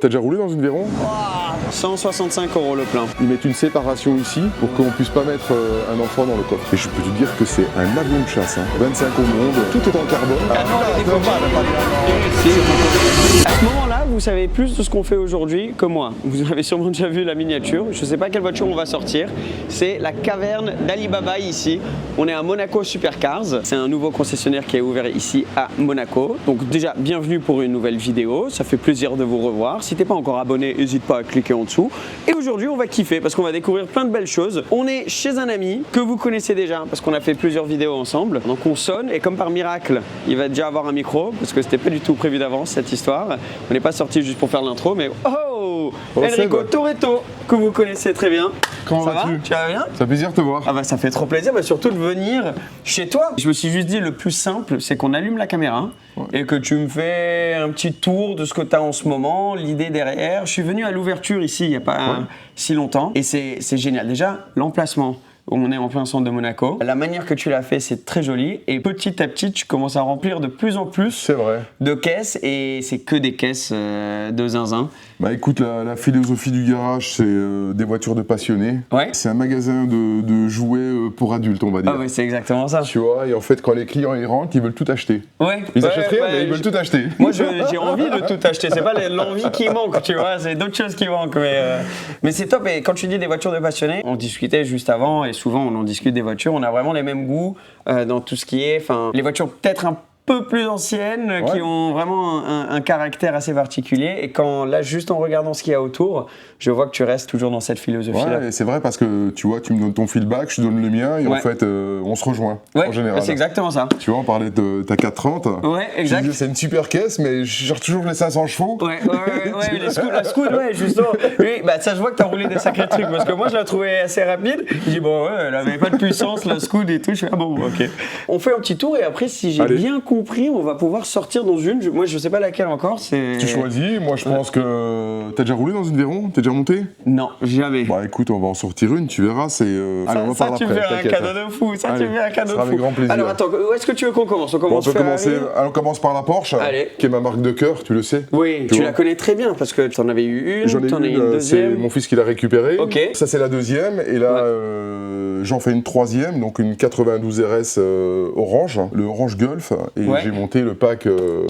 T'as déjà roulé dans une Veyron? 165 € le plein. Ils mettent une séparation ici pour qu'on puisse pas mettre un enfant dans le coffre. Et je peux te dire que c'est un avion de chasse. 25 au monde, tout est en carbone. À ce moment-là, vous savez plus de ce qu'on fait aujourd'hui que moi. Vous avez sûrement déjà vu la miniature. Je ne sais pas quelle voiture on va sortir. C'est la caverne d'Alibaba ici. On est à Monaco Supercars. C'est un nouveau concessionnaire qui est ouvert ici à Monaco. Donc déjà, bienvenue pour une nouvelle vidéo. Ça fait plaisir de vous revoir. Si t'es pas encore abonné, n'hésite pas à cliquer en dessous. Et aujourd'hui, on va kiffer parce qu'on va découvrir plein de belles choses. On est chez un ami que vous connaissez déjà parce qu'on a fait plusieurs vidéos ensemble. Donc on sonne et comme par miracle, il va déjà avoir un micro parce que c'était pas du tout prévu d'avance cette histoire. On n'est pas sorti juste pour faire l'intro, mais oh, Enrico Toretto, que vous connaissez très bien. Comment ça va? vas-tu? Tu vas bien? Ça fait plaisir de te voir. Ah bah ça fait trop plaisir, mais surtout de venir chez toi. Je me suis juste dit le plus simple, c'est qu'on allume la caméra et que tu me fais un petit tour de ce que tu as en ce moment, l'idée derrière. Je suis venu à l'ouverture ici il n'y a pas si longtemps et c'est génial. Déjà, l'emplacement. On est en plein centre de Monaco. La manière que tu l'as fait, c'est très joli. Et petit à petit, tu commences à remplir de plus en plus de caisses. Et c'est que des caisses de zinzin. Bah écoute, la philosophie du garage, c'est des voitures de passionnés. Ouais. C'est un magasin de jouets pour adultes, on va dire. Ah oui, c'est exactement ça. Tu vois, et en fait, quand les clients y rentrent, ils veulent tout acheter. Ouais. Ils achètent rien, mais ils veulent tout acheter. Moi, j'ai envie de tout acheter. C'est pas l'envie qui manque, tu vois. C'est d'autres choses qui manquent. Mais c'est top. Et quand tu dis des voitures de passionnés, on discutait juste avant, et souvent on en discute des voitures. On a vraiment les mêmes goûts dans tout ce qui est, les voitures peut-être un peu plus anciennes, qui ont vraiment un caractère assez particulier. Et quand là, juste en regardant ce qu'il y a autour, je vois que tu restes toujours dans cette philosophie-là. Ouais, c'est vrai parce que tu vois, tu me donnes ton feedback, je te donne le mien, et en fait, on se rejoint en général. C'est exactement ça. Tu vois, on parlait de ta 430. Ouais, exact. C'est une super caisse, mais je cherche toujours les 500 chevaux. La Scoot, justement. Oui, bah ça, je vois que t'as roulé des sacrés trucs, parce que moi, je la trouvais assez rapide. Je dis, bon, elle avait pas de puissance, la Scoot et tout. Je fais, ah bon, ok. On fait un petit tour, et après, si j'ai bien compris, on va pouvoir sortir dans une. Moi, je sais pas laquelle encore. Tu choisis. Moi, je pense que. T'as déjà roulé dans une Veyron? T'es déjà monté? Non, jamais. Bah écoute, on va en sortir une, tu verras. C'est. Allez, on va parler après. Ça, tu fais un cadeau de fou. Ça, tu fais un cadeau de fou. Avec grand plaisir. Alors, attends, où est-ce que tu veux qu'on commence? On commence par la Porsche, qui est ma marque de cœur, tu le sais. Oui, tu la connais très bien parce que tu en avais eu une. J'en ai eu une deuxième. C'est mon fils qui l'a récupérée. Ok. Ça, c'est la deuxième. Et là, j'en fais une troisième, donc une 92 RS orange, le orange Golf. Et j'ai monté le pack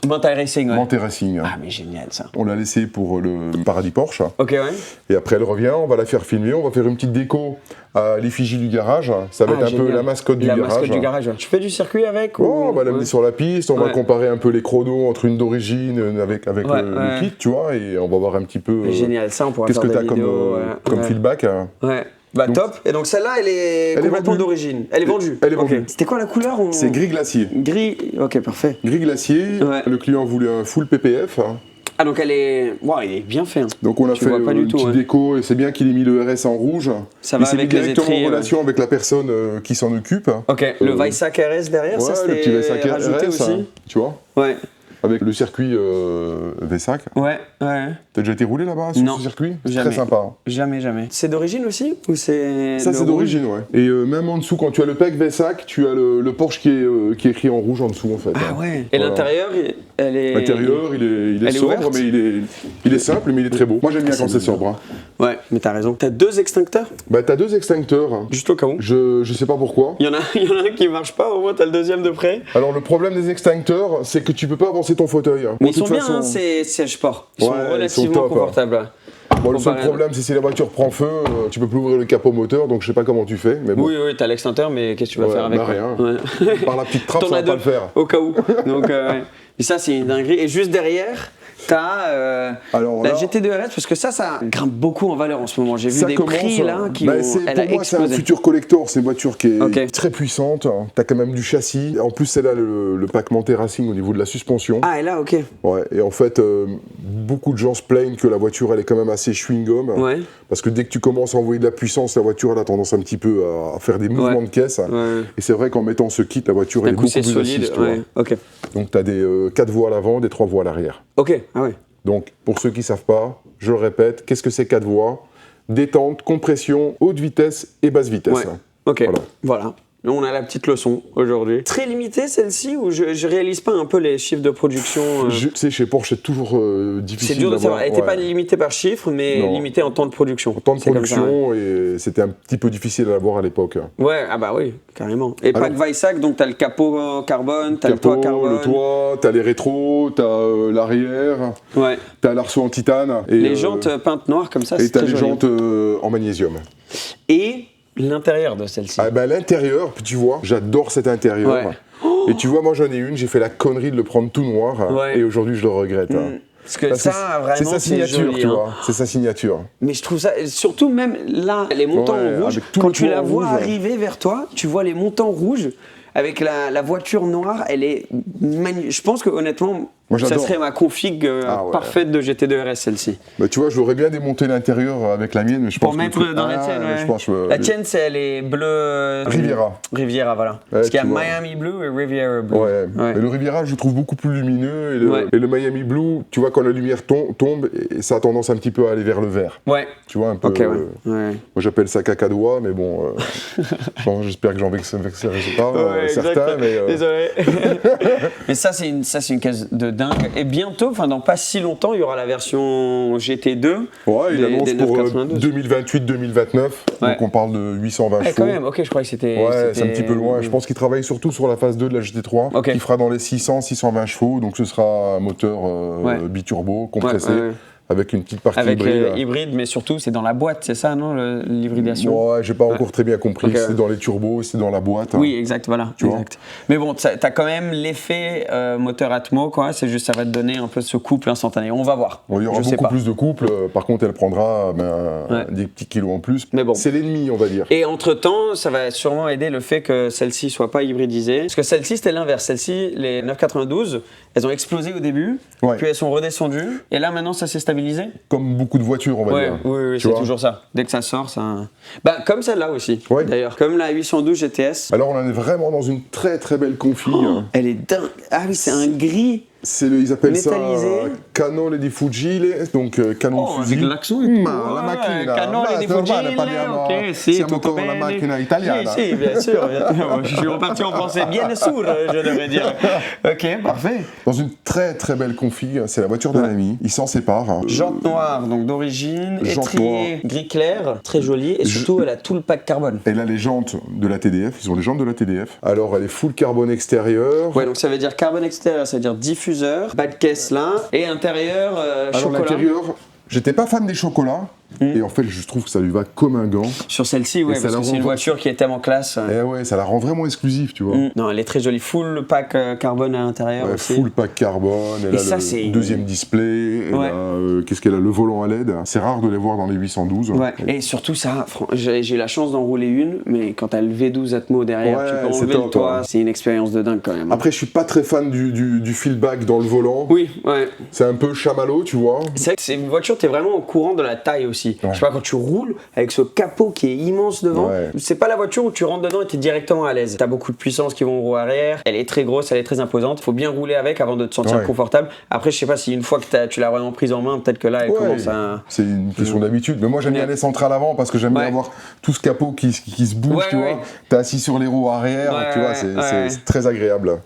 Manthey Racing. Manthey Racing. Ah, mais génial ça. On l'a laissé pour le Paradis Porsche. Ok, ouais. Et après, elle revient, on va la faire filmer, on va faire une petite déco à l'effigie du garage. Ça va être un peu la mascotte du garage. La mascotte du garage. Tu fais du circuit avec on va l'amener sur la piste, on va comparer un peu les chronos entre une d'origine avec le kit, tu vois, et on va voir un petit peu. Génial, ça on pourra faire des vidéos. Qu'est-ce que tu as comme feedback? Ouais. Bah donc, top. Et donc celle-là, elle est complètement d'origine. Elle est vendue. Elle est vendue. C'était quoi la couleur? C'est gris glacier. Gris. Ok, parfait. Gris glacier. Le client voulait un full PPF. Ah donc elle est, il est bien fait. Donc on a fait une petite déco et c'est bien qu'il ait mis le RS en rouge. Ça va avec les directement en relation avec la personne qui s'en occupe. Ok. Le Weissach RS derrière, ça c'était le petit Weissach rajouté RS, aussi. Tu vois. Ouais. Avec le circuit Weissach. Ouais. T'as déjà été roulé là-bas sur ce circuit? C'est très sympa. Jamais. C'est d'origine aussi ou c'est? Ça c'est d'origine, ouais. Et même en dessous, quand tu as le pack Weissach, tu as le Porsche qui est écrit en rouge en dessous en fait. Ah ouais. Et l'intérieur, elle est. L'intérieur, il est sobre, mais il est simple, mais il est très beau. Moi j'aime bien quand c'est sobre. Ouais, mais t'as raison. T'as deux extincteurs? Bah t'as deux extincteurs. Juste au cas où. Je sais pas pourquoi. Il y en a un qui marche pas, au moins t'as le deuxième de près. Alors le problème des extincteurs, c'est que tu peux pas avancer ton fauteuil. Mais ils sont bien, ces sièges sport. Ils sont relativement confortables. Bon, le seul problème, c'est si la voiture prend feu, tu peux plus ouvrir le capot moteur, donc je sais pas comment tu fais. Mais bon. Oui, t'as l'extincteur, mais qu'est-ce que tu vas faire avec? Rien. Par la petite trappe, ça va pas le faire. Au cas où. Donc, et ça, c'est une dinguerie. Et juste derrière, t'as la GT2 RS, parce que ça grimpe beaucoup en valeur en ce moment. J'ai vu des prix là qui ont Pour moi, c'est un futur collector. C'est une voiture qui est très puissante. T'as quand même du châssis. En plus, elle a le pack Manthey Racing au niveau de la suspension. Ah, et là, ok. Ouais, et en fait, beaucoup de gens se plaignent que la voiture, elle est quand même assez chewing-gum. Ouais. Parce que dès que tu commences à envoyer de la puissance, la voiture, elle a tendance un petit peu à faire des mouvements de caisse. Ouais. Et c'est vrai qu'en mettant ce kit, la voiture est beaucoup plus solide. assise. Okay. Donc, t'as des 4 voies à l'avant, des 3 voies à l'arrière. Ok, ah ouais. Donc, pour ceux qui ne savent pas, je le répète, qu'est-ce que c'est 4 voies? Détente, compression, haute vitesse et basse vitesse. Ouais. Ok, voilà. Là, on a la petite leçon aujourd'hui. Très limitée celle-ci, ou je réalise pas un peu les chiffres de production Tu sais, chez Porsche, c'est toujours difficile. C'est dur de savoir. Elle n'était pas limitée par chiffre, mais limitée en temps de production. En temps de production, et c'était un petit peu difficile à l'avoir à l'époque. Ouais, ah bah oui, carrément. Et pas de Weissach, donc t'as le capot carbone, t'as le toit carbone. Le toit, t'as les rétros, t'as l'arrière, t'as l'arceau en titane. Et les jantes peintes noires comme ça, c'est très joli. Et t'as les jantes en magnésium. Et l'intérieur de celle-ci. Ah bah l'intérieur, tu vois, j'adore cet intérieur. Ouais. Et tu vois, moi j'en ai une, j'ai fait la connerie de le prendre tout noir, et aujourd'hui je le regrette. Parce que ça, vraiment, c'est sa signature, joli, tu vois. C'est sa signature. Mais je trouve ça, surtout même là, les montants rouges, quand tu la vois arriver vers toi, tu vois les montants rouges avec la voiture noire, elle est magnifique. Je pense que honnêtement, ça serait ma config parfaite de GT2 RS, celle-ci. Bah, tu vois, je l'aurais bien démonté l'intérieur avec la mienne, mais je pense pour mettre dans la tienne, la tienne, elle est bleue... Riviera, voilà. Parce qu'il y a Miami Blue et Riviera Blue. Mais le Riviera, je le trouve beaucoup plus lumineux, et le Miami Blue, tu vois, quand la lumière tombe, et ça a tendance un petit peu à aller vers le vert. Tu vois, un peu... Moi, j'appelle ça cacadois, mais bon, j'espère que j'en vexerai pas certains, mais... Désolé. Mais ça, c'est une caisse de dingue. Et bientôt, enfin dans pas si longtemps, il y aura la version GT2. Il annonce pour 2028-2029. Donc on parle de 820 chevaux. Quand même, ok, je croyais que c'était. C'est un petit peu loin. Je pense qu'il travaille surtout sur la phase 2 de la GT3, qui fera dans les 600-620 chevaux. Donc ce sera un moteur biturbo, compressé. Avec une petite partie hybride. Avec hybride, mais surtout, c'est dans la boîte, c'est ça, non, l'hybridation? Ouais, j'ai pas encore très bien compris. C'est dans les turbos, c'est dans la boîte. Oui, exact, voilà. Exact. Mais bon, t'as quand même l'effet moteur Atmo, quoi. C'est juste, ça va te donner un peu ce couple instantané. On va voir. Il y aura beaucoup plus de couple. Par contre, elle prendra des petits kilos en plus. Mais bon. C'est l'ennemi, on va dire. Et entre-temps, ça va sûrement aider le fait que celle-ci soit pas hybridisée. Parce que celle-ci, c'était l'inverse. Celle-ci, les 992, elles ont explosé au début, puis elles sont redescendues. Et là, maintenant, ça s'est stabilisé. Comme beaucoup de voitures, on va dire. Oui, c'est toujours ça. Dès que ça sort, ça... comme celle-là aussi, d'ailleurs. Comme la 812 GTS. Alors, on en est vraiment dans une très très belle config. Elle est dingue. Ah oui, c'est un gris. Ils appellent métallisé. Ça Canone di Fucile, donc canon de fusil. L'accent la macchina. Canone di Fucile, ok, siamo con la macchina italiana. Sì, bien sûr. Je suis reparti en français, bien sûr, je devrais dire. Ok, parfait. Dans une très très belle config, c'est la voiture d'un ami, il s'en sépare. Jante noire, donc d'origine, étrier gris clair, très joli, et surtout elle a tout le pack carbone. Elle a les jantes de la TDF, ils ont les jantes de la TDF. Alors elle est full carbone extérieur. Ouais, donc ça veut dire carbone extérieur, ça veut dire diffuseur, pas de caisse là, et intérieur chocolat. Alors l'intérieur, j'étais pas fan des chocolats. Et en fait, je trouve que ça lui va comme un gant. Sur celle-ci, parce que c'est une voiture qui est tellement classe. Et ouais, ça la rend vraiment exclusive, tu vois. Non, elle est très jolie. Full pack carbone à l'intérieur aussi. Full pack carbone. Elle a le deuxième display. Qu'est-ce qu'elle a? Le volant à LED. C'est rare de les voir dans les 812. Et surtout ça, j'ai eu la chance d'en rouler une, mais quand t'as le V12 Atmo derrière, tu peux enlever le toit. C'est une expérience de dingue quand même. Après, je suis pas très fan du feedback dans le volant. C'est un peu chamallow, tu vois. C'est vrai que c'est une voiture, t'es vraiment au courant de la taille aussi. Je sais pas, quand tu roules avec ce capot qui est immense devant, c'est pas la voiture où tu rentres dedans et t'es directement à l'aise. T'as beaucoup de puissance qui vont au roue arrière, elle est très grosse, elle est très imposante. Faut bien rouler avec avant de te sentir confortable. Après, je sais pas si une fois que tu l'as vraiment prise en main, peut-être que là elle commence à. C'est une question d'habitude. Mais moi j'aime bien les centrales avant parce que j'aime bien avoir tout ce capot qui se bouge, tu vois. T'es assis sur les roues arrière, tu vois, c'est très agréable.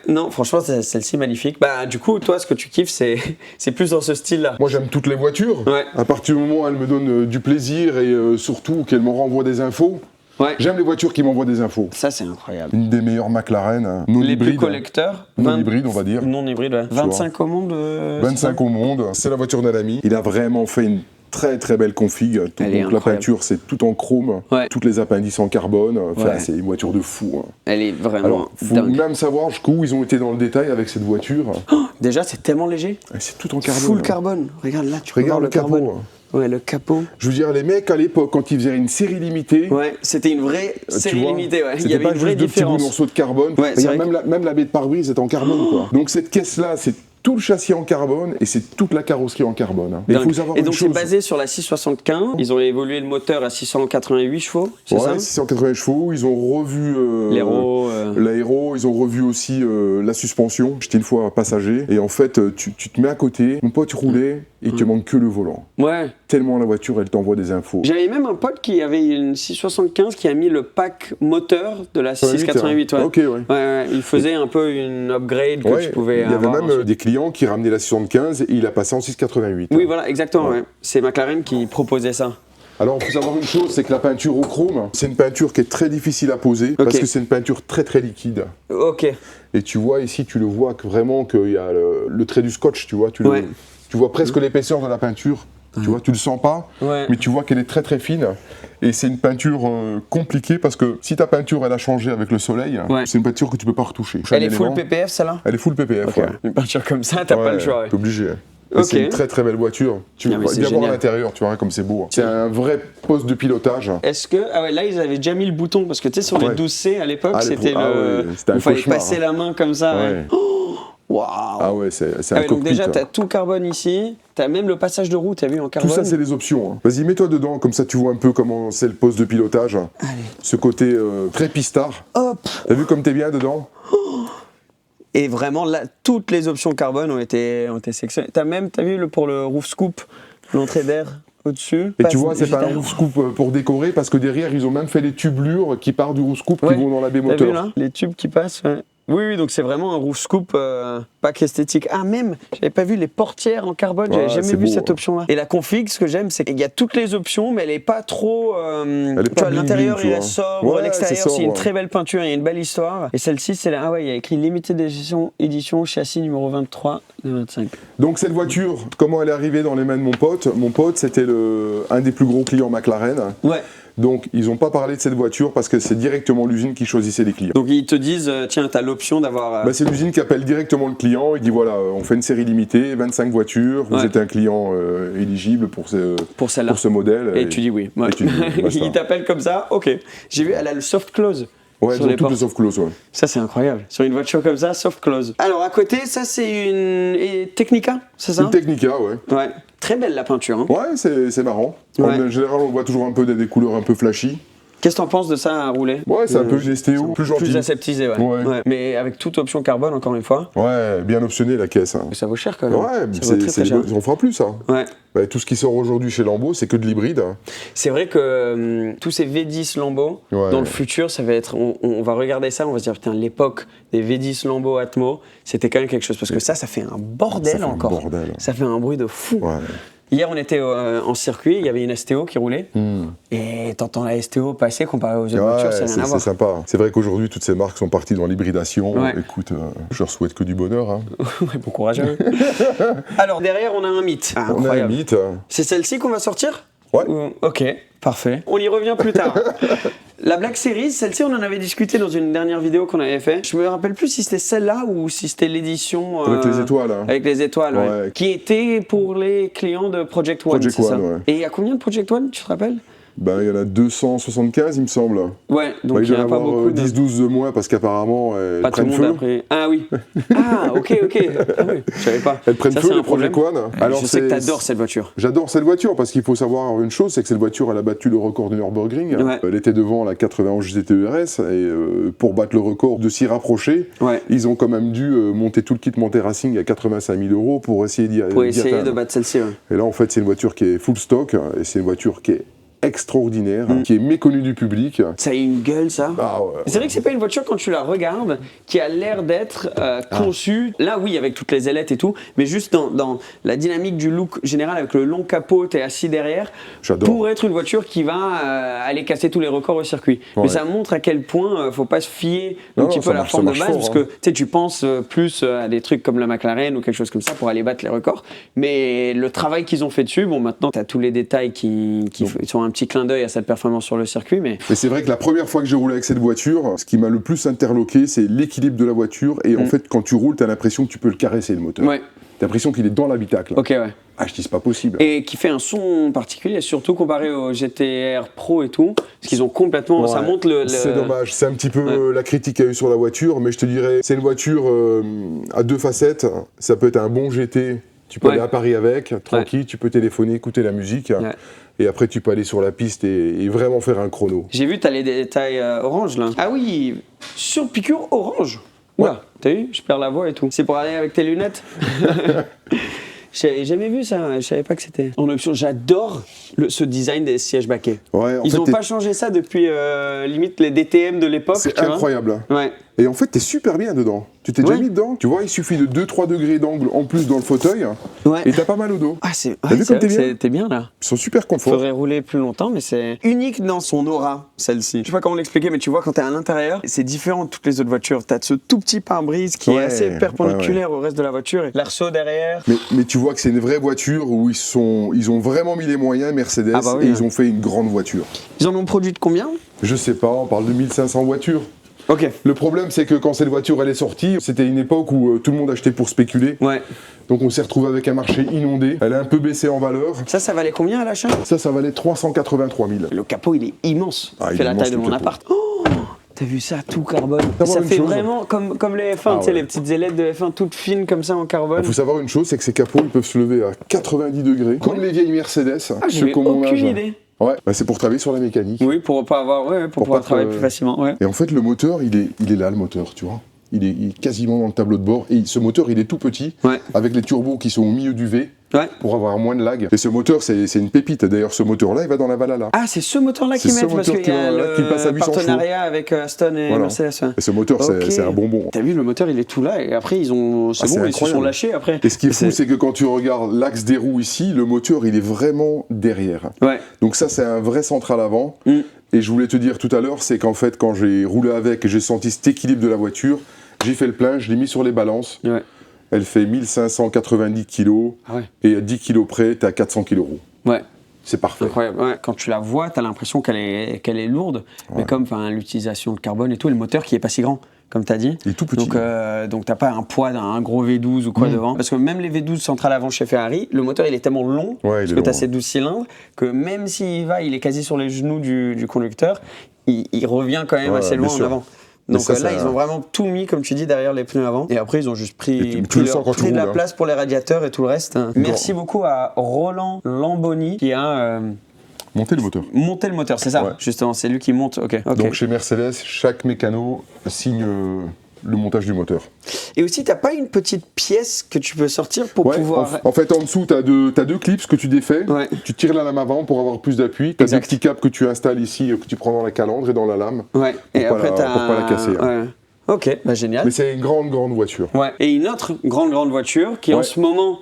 Non, franchement, celle-ci magnifique. Du coup, toi, ce que tu kiffes, c'est plus dans ce style-là. Moi j'aime toutes les voitures. À partir du moment où elles me donnent du plaisir et surtout qu'elles me renvoient des infos. J'aime les voitures qui m'envoient des infos. Ça, c'est incroyable. Une des meilleures McLaren, non les hybride. Plus collecteurs. Non hybride, on va dire. Non hybride, 25 au monde. 25 au monde. C'est la voiture d'un ami. Il a vraiment fait une très très belle config. Donc la peinture, c'est tout en chrome. Toutes les appendices en carbone. C'est une voiture de fou. Elle est vraiment faut dingue. même savoir jusqu'où ils ont été dans le détail avec cette voiture. Déjà, c'est tellement léger. C'est tout en carbone. Full carbone. Regarde là, tu regardes le capot. Carbone. Le capot. Je veux dire, les mecs à l'époque, quand ils faisaient une série limitée. C'était une vraie série limitée. Il y avait une vraie différence. C'était pas juste deux petits morceaux de carbone. Même la baie de pare-brise est en carbone, quoi. Donc cette caisse-là, c'est tout le châssis en carbone et c'est toute la carrosserie en carbone. Et donc c'est basé sur la 675. Ils ont évolué le moteur à 688 chevaux, c'est ça? 680 chevaux. Ils ont revu l'aéro. Ils ont revu aussi la suspension. J'étais une fois passager et en fait, tu te mets à côté. Mon pote roulait et il te manque que le volant. tellement la voiture, elle t'envoie des infos. J'avais même un pote qui avait une 675 qui a mis le pack moteur de la 688. Ouais. Ok, ouais. Il faisait un peu une upgrade que tu pouvais avoir. Il y avait même des clients qui ramenaient la 75 et il a passé en 688. Oui, voilà, exactement. Ouais. C'est McLaren qui proposait ça. Alors, il faut savoir une chose, c'est que la peinture au chrome, c'est une peinture qui est très difficile à poser parce que c'est une peinture très très liquide. Ok. Et tu vois ici, tu le vois que vraiment qu'il y a le trait du scotch, tu vois, tu vois presque l'épaisseur de la peinture. Tu vois, tu le sens pas, mais tu vois qu'elle est très très fine. Et c'est une peinture compliquée parce que si ta peinture elle a changé avec le soleil, c'est une peinture que tu peux pas retoucher. Elle est full PPF celle-là ? Elle est full PPF, ouais. Une peinture comme ça, t'as pas le choix. T'es obligé. C'est une très très belle voiture. Tu vas bien voir à l'intérieur, tu vois comme c'est beau. C'est un vrai poste de pilotage. Est-ce que là ils avaient déjà mis le bouton parce que tu sais sur les 12C à l'époque c'était il fallait passer la main comme ça. Waouh! Ah ouais, c'est un cockpit. Donc déjà, tu as tout carbone ici, tu as même le passage de roue, tu as vu en carbone. Tout ça, c'est les options. Hein. Vas-y, mets-toi dedans, comme ça tu vois un peu comment c'est le poste de pilotage. Allez. Ce côté très pistard. Hop! T'as vu comme t'es bien dedans? Et vraiment, là, toutes les options carbone ont été sélectionnées. T'as vu pour le roof scoop, l'entrée d'air au-dessus. Et tu vois, c'est pas un roof scoop pour décorer, parce que derrière, ils ont même fait les tubulures qui partent du roof scoop qui vont dans la baie moteur. T'as vu là? Les tubes qui passent, Oui, donc c'est vraiment un roof scoop pas qu'esthétique. Ah, même, j'avais pas vu les portières en carbone, j'avais jamais vu cette option-là. Et la config, ce que j'aime, c'est qu'il y a toutes les options, mais elle est pas trop. L'intérieur, il est sobre, l'extérieur, c'est une très belle peinture, il y a une belle histoire. Et celle-ci, c'est là, il y a écrit Limited Edition, châssis numéro 23 de 25. Donc, cette voiture, comment elle est arrivée dans les mains de mon pote? Mon pote, c'était un des plus gros clients McLaren. Ouais. Donc, ils n'ont pas parlé de cette voiture parce que c'est directement l'usine qui choisissait les clients. Donc, ils te disent, tiens, tu as l'option d'avoir. C'est l'usine qui appelle directement le client. Il dit voilà, on fait une série limitée, 25 voitures, vous êtes un client éligible pour ce modèle. Et tu dis oui. Ouais. Il t'appelle comme ça, ok. J'ai vu, elle a le soft close. Ouais, ils ont toutes les soft close, Ça, c'est incroyable. Sur une voiture comme ça, soft close. Alors, à côté, ça, c'est une Technica, c'est ça? Une Technica, ouais. Très belle la peinture. Hein. Ouais, c'est marrant. En général, on voit toujours un peu des couleurs un peu flashy. Qu'est-ce que t'en penses de ça à rouler? Ouais, c'est un peu une STO, plus gentil. Plus aseptisé, ouais. Mais avec toute option carbone, encore une fois. Ouais, bien optionné la caisse. Hein. Mais ça vaut cher quand même. Ouais, très cher. On fera plus ça. Ouais. Tout ce qui sort aujourd'hui chez Lambo, c'est que de l'hybride. C'est vrai que tous ces V10 Lambo, dans le futur, ça va être. On va regarder ça, on va se dire, putain, l'époque des V10 Lambo Atmo, c'était quand même quelque chose. Parce que ça fait un bordel encore. Ça fait un bruit de fou. Ouais. Hier, on était en circuit, il y avait une STO qui roulait. Et t'entends la STO passer comparé aux autres voitures, ça n'a rien à voir. C'est sympa. C'est vrai qu'aujourd'hui, toutes ces marques sont parties dans l'hybridation. Écoute, je leur souhaite que du bonheur. Hein. Bon courage à eux. Alors, derrière, on a un mythe. On a un mythe. C'est celle-ci qu'on va sortir? Ouais. Ok, parfait. On y revient plus tard. La Black Series, celle-ci, on en avait discuté dans une dernière vidéo qu'on avait fait. Je me rappelle plus si c'était celle-là ou si c'était l'édition... avec les étoiles. Hein. Avec les étoiles, ouais. Qui était pour les clients de Project One, c'est ça? Et il y a combien de Project One, tu te rappelles? Il y en a 275, il me semble. Ouais, donc il y en a pas beaucoup. 10-12 de moins parce qu'apparemment, elles prennent feu. Ah oui. Ah, ok. Ah oui, je savais pas. Elles prennent feu, les Project One. Alors, je sais que t'adores cette voiture. J'adore cette voiture parce qu'il faut savoir une chose, c'est que cette voiture, elle a battu le record du Nürburgring. Ouais. Elle était devant la 91 GT2 RS et pour battre le record de s'y rapprocher, ils ont quand même dû monter tout le kit Monte Racing à 85 000 € pour essayer de battre celle-ci. Et là, en fait, c'est une voiture qui est full stock et c'est une voiture qui est extraordinaire, qui est méconnu du public. Ça a une gueule, ça. C'est vrai que c'est pas une voiture, quand tu la regardes, qui a l'air d'être conçue, là oui, avec toutes les ailettes et tout, mais juste dans la dynamique du look général, avec le long capot, t'es assis derrière, pour être une voiture qui va aller casser tous les records au circuit. Mais ça montre à quel point faut pas se fier un petit peu à la forme de base, parce que tu penses plus à des trucs comme la McLaren ou quelque chose comme ça pour aller battre les records, mais le travail qu'ils ont fait dessus, bon, maintenant t'as tous les détails qui sont un petit clin d'œil à cette performance sur le circuit. Mais c'est vrai que la première fois que j'ai roulé avec cette voiture, ce qui m'a le plus interloqué, c'est l'équilibre de la voiture. Et en fait, quand tu roules, t'as l'impression que tu peux le caresser, le moteur. Ouais. T'as l'impression qu'il est dans l'habitacle. Ok, ouais. Ah, je dis, c'est pas possible. Et qui fait un son particulier, surtout comparé au GT-R Pro et tout, parce qu'ils ont complètement... Ouais, ça monte le... C'est dommage, c'est un petit peu la critique qu'il y a eu sur la voiture, mais je te dirais, c'est une voiture à deux facettes. Ça peut être un bon GT, tu peux aller à Paris avec, tranquille, tu peux téléphoner, écouter la musique. Et après, tu peux aller sur la piste et vraiment faire un chrono. J'ai vu, tu as les détails orange, là. Ah oui, sur piqûre orange. Ouais. T'as vu, je perds la voix et tout. C'est pour aller avec tes lunettes. J'avais jamais vu ça, je savais pas que c'était en option. J'adore ce design des sièges baquets. Ouais, Ils n'ont pas changé ça depuis limite les DTM de l'époque. C'est incroyable. Ouais. Et en fait, t'es super bien dedans. Tu t'es déjà mis dedans. Tu vois, il suffit de 2-3 degrés d'angle en plus dans le fauteuil. Ouais. Et t'as pas mal au dos. Ah, t'as vu comme t'es bien là. Ils sont super confort. Faudrait rouler plus longtemps, mais c'est unique dans son aura, celle-ci. Je sais pas comment l'expliquer, mais tu vois, quand t'es à l'intérieur, c'est différent de toutes les autres voitures. T'as ce tout petit pare-brise qui est assez perpendiculaire au reste de la voiture. L'arceau derrière. Mais tu vois que c'est une vraie voiture où ils ont vraiment mis les moyens, Mercedes, et ils ont fait une grande voiture. Ils en ont produit de combien? Je sais pas, on parle de 1500 voitures. Ok. Le problème, c'est que quand cette voiture elle est sortie, c'était une époque où tout le monde achetait pour spéculer. Ouais. Donc on s'est retrouvé avec un marché inondé. Elle a un peu baissé en valeur. Ça valait combien à l'achat? Ça valait 383 000. Le capot, il est immense. Il fait la taille de mon appart. Oh, t'as vu ça, tout carbone. Ça fait vraiment comme les F1, tu sais, les petites ailettes de F1 toutes fines comme ça en carbone. Il faut savoir une chose, c'est que ces capots, ils peuvent se lever à 90 degrés, comme les vieilles Mercedes. J'ai aucune idée. Ouais, c'est pour travailler sur la mécanique. Oui, pour pas avoir, pour pouvoir travailler plus facilement. Ouais. Et en fait, le moteur, il est là, le moteur, tu vois. Il est quasiment dans le tableau de bord. Et ce moteur, il est tout petit, avec les turbos qui sont au milieu du V, pour avoir moins de lag. Et ce moteur, c'est une pépite. D'ailleurs, ce moteur-là, il va dans la Valhalla. Ah, c'est ce moteur-là qu'ils mettent parce qu'il y a le partenariat avec Aston et Mercedes. Et ce moteur, c'est un bonbon. T'as vu, le moteur, il est tout là. Et après, ils se sont lâchés après. Et ce qui est fou, c'est que quand tu regardes l'axe des roues ici, le moteur, il est vraiment derrière. Ouais. Donc ça, c'est un vrai central avant. Et je voulais te dire tout à l'heure, c'est qu'en fait, quand j'ai roulé avec et j'ai senti cet équilibre de la voiture, j'ai fait le plein, je l'ai mis sur les balances. Ouais. Elle fait 1590 kg. Et à 10 kg près, t'es à 400 kg. Ouais. C'est parfait. Incroyable. Ouais. Quand tu la vois, t'as l'impression qu'elle est lourde. Mais comme l'utilisation de carbone et tout, et le moteur qui est pas si grand, comme tu as dit. Il est tout petit. Donc t'as pas un poids d'un gros V12 ou quoi devant. Parce que même les V12 centrales avant chez Ferrari, le moteur il est tellement long, parce que tu as ces 12 cylindres, que même s'il il est quasi sur les genoux du conducteur, il revient quand même assez loin en avant. Donc là, ils ont vraiment tout mis, comme tu dis, derrière les pneus avant. Et après, ils ont juste pris de la place pour les radiateurs et tout le reste. Merci beaucoup à Roland Lamboni qui a... monter le moteur. Monter le moteur, c'est ça, justement, c'est lui qui monte. Okay. Donc chez Mercedes, chaque mécano signe le montage du moteur. Et aussi, t'as pas une petite pièce que tu peux sortir pour pouvoir... En fait, en dessous, t'as deux clips que tu défais. Ouais. Tu tires la lame avant pour avoir plus d'appui. T'as des petits câbles que tu installes ici, que tu prends dans la calandre et dans la lame. Ouais. Et après, pour pas la casser. Ouais. Ok, génial. Mais c'est une grande voiture. Ouais. Et une autre grande voiture qui en ce moment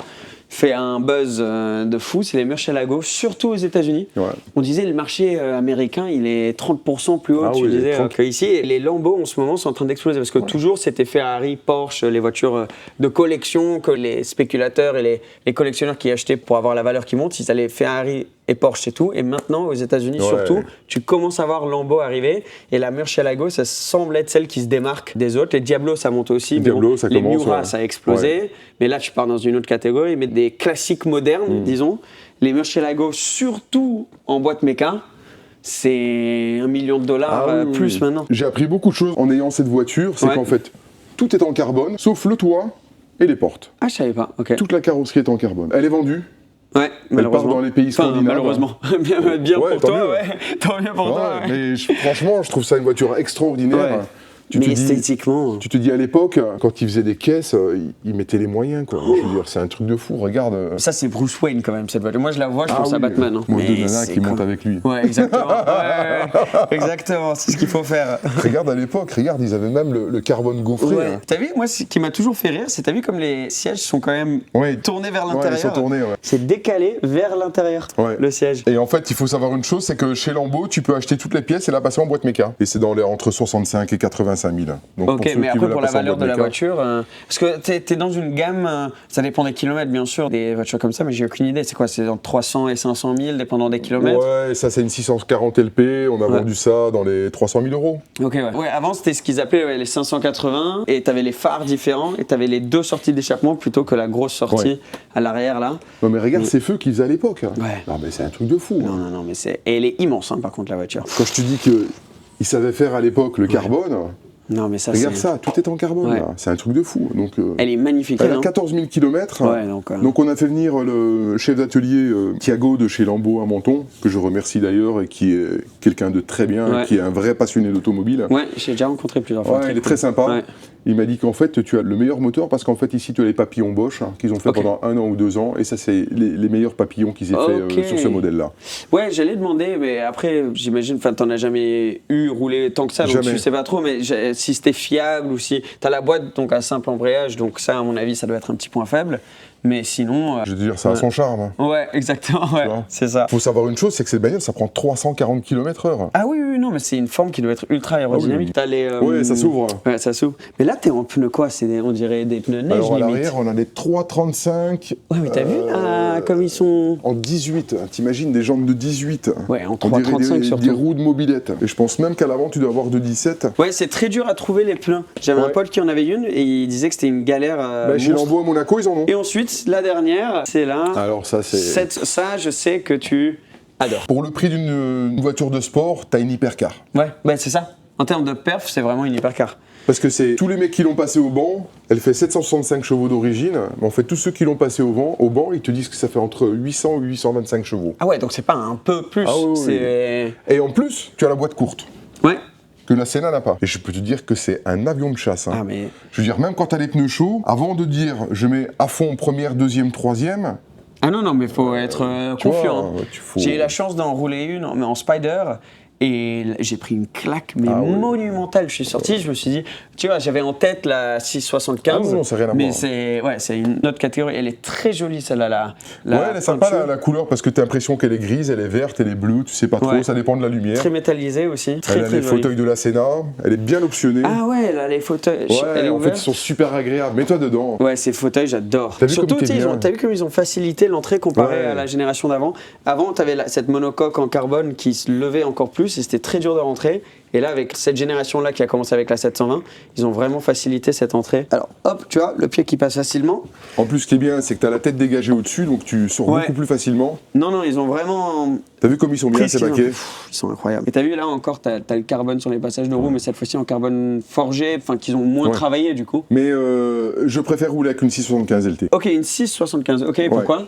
fait un buzz de fou, c'est les Murcielago, surtout aux États-Unis. Ouais. On disait le marché américain, il est 30% plus haut, tu disais, qu'ici. Et les Lambo en ce moment sont en train d'exploser parce que toujours c'était Ferrari, Porsche, les voitures de collection que les spéculateurs et les collectionneurs qui achetaient pour avoir la valeur qui monte, ils allaient Ferrari et Porsche et tout. Et maintenant, aux États-Unis surtout, tu commences à voir Lambo arriver. Et la Murcielago, ça semble être celle qui se démarque des autres. Les Diablo, ça monte aussi. Les Miura, ça a explosé. Ouais. Mais là, tu pars dans une autre catégorie. Mais des classiques modernes, disons. Les Murcielago, surtout en boîte méca, c'est $1 million plus maintenant. J'ai appris beaucoup de choses en ayant cette voiture. C'est qu'en fait, tout est en carbone, sauf le toit et les portes. Ah, je savais pas. Okay. Toute la carrosserie est en carbone. Elle est vendue. Ouais, malheureusement. Elle part dans les pays scandinaves. Malheureusement. bien pour toi, Tant mieux pour toi. Mais franchement, je trouve ça une voiture extraordinaire. Ouais. Mais esthétiquement... Tu te dis à l'époque, quand ils faisaient des caisses, ils mettaient les moyens, quoi. Je veux dire, c'est un truc de fou, regarde. Ça, c'est Bruce Wayne, quand même, cette voiture. Moi, je la vois, je pense à Batman. Moi, deux nanas qui montent avec lui. Ouais, exactement. Exactement, c'est ce qu'il faut faire. Regarde à l'époque, ils avaient même le carbone gaufré. Ouais. T'as vu, moi, ce qui m'a toujours fait rire, c'est, t'as vu comme les sièges sont quand même tournés vers l'intérieur. Ouais, ils sont tournés, C'est décalé vers l'intérieur, le siège. Et en fait, il faut savoir une chose, c'est que chez Lambo, tu peux acheter toutes les pièces et la passer en boîte méca. Et c'est entre 65 et 85 000. Donc, ok, mais après pour la valeur de la voiture, parce que t'es dans une gamme, ça dépend des kilomètres bien sûr, des voitures comme ça, mais j'ai aucune idée, c'est quoi, c'est entre 300 et 500 000 dépendant des kilomètres? Ouais, ça c'est une 640 LP, on a vendu ça dans les 300 000 €. Ok, ouais, avant c'était ce qu'ils appelaient les 580, et t'avais les phares différents, et t'avais les deux sorties d'échappement plutôt que la grosse sortie à l'arrière là. Non mais regarde ces feux qu'ils faisaient à l'époque. Non mais c'est un truc de fou. Non, mais et elle est immense par contre la voiture. Quand je te dis qu'ils savaient faire à l'époque le carbone... Non, mais ça, regarde ça, tout est en carbone, là. C'est un truc de fou. Donc, elle est magnifique. Elle a 14 000 km. Donc on a fait venir le chef d'atelier Thiago de chez Lambeau à Menton, que je remercie d'ailleurs, et qui est quelqu'un de très bien, qui est un vrai passionné d'automobile. Ouais, j'ai déjà rencontré plusieurs fois. Il est très sympa. Ouais. Il m'a dit qu'en fait, tu as le meilleur moteur parce qu'en fait, ici, tu as les papillons Bosch qu'ils ont fait pendant 1 an ou 2 ans. Et ça, c'est les meilleurs papillons qu'ils aient fait sur ce modèle-là. Ouais, j'allais demander, mais après, j'imagine, t'en as jamais eu roulé tant que ça, donc je sais pas trop, mais si c'était fiable ou si. T'as la boîte donc à simple embrayage, donc ça, à mon avis, ça doit être un petit point faible. Mais sinon. Je veux dire, ça a son charme. Ouais, exactement, c'est ça. Faut savoir une chose, c'est que cette bagnole, ça prend 340 km/h. Ah oui, non, mais c'est une forme qui doit être ultra aérodynamique. T'as les. Oui, ça s'ouvre. Ouais, ça s'ouvre. Mais là, t'es en pneus quoi? On dirait des pneus neige. Alors à l'arrière, on a les 335. Ouais, mais t'as vu là, comme ils sont. En 18, t'imagines des jambes de 18. Ouais, en 335 surtout. Des roues de mobilette. Et je pense même qu'à l'avant, tu dois avoir de 17. Ouais, c'est très dur à trouver les pneus. J'avais un pote qui en avait une et il disait que c'était une galère. Chez Lambeau à Monaco, ils en ont. Et ensuite, la dernière. C'est là. Alors ça, c'est. Ça, je sais que tu adores. Pour le prix d'une voiture de sport, t'as une hypercar. Ouais, c'est ça. En termes de perf, c'est vraiment une hypercar. Parce que c'est tous les mecs qui l'ont passé au banc, elle fait 765 chevaux d'origine, mais en fait tous ceux qui l'ont passé au banc, ils te disent que ça fait entre 800 et 825 chevaux. Ah ouais, donc c'est pas un peu plus. Et en plus, tu as la boîte courte. Ouais. Que la Senna n'a pas. Et je peux te dire que c'est un avion de chasse. Ah mais... Je veux dire, même quand tu as les pneus chauds, avant de dire je mets à fond première, deuxième, troisième... Ah non, mais faut être confiant. J'ai eu la chance d'en rouler une en Spider. Et j'ai pris une claque, mais monumentale. Je suis sorti, je me suis dit, tu vois, j'avais en tête la 675. Ah non, c'est rien à voir. Mais c'est une autre catégorie. Elle est très jolie, celle-là. Ouais, elle est sympa, la couleur, parce que tu as l'impression qu'elle est grise, elle est verte, elle est bleue, tu sais pas trop, ça dépend de la lumière. Très métallisée aussi. Elle a les fauteuils de la Senna, elle est bien optionnée. Ah ouais, elle a les fauteuils. Ouais, en fait, ils sont super agréables. Mets-toi dedans. Ouais, ces fauteuils, j'adore. Surtout, t'as vu comme ils ont facilité l'entrée comparé à la génération d'avant. Avant, t'avais cette monocoque en carbone qui se levait encore plus et c'était très dur de rentrer. Et là, avec cette génération-là qui a commencé avec la 720, ils ont vraiment facilité cette entrée. Alors, hop, tu vois, le pied qui passe facilement. En plus, ce qui est bien, c'est que tu as la tête dégagée au-dessus, donc tu sors beaucoup plus facilement. Non, ils ont vraiment... T'as vu comme ils sont bien, ces baquets? Ils sont incroyables. Et t'as vu, là encore, t'as le carbone sur les passages de roues, mais cette fois-ci en carbone forgé, enfin, qu'ils ont moins travaillé, du coup. Mais je préfère rouler avec une 675 LT. Ok, une 675, ok, pourquoi?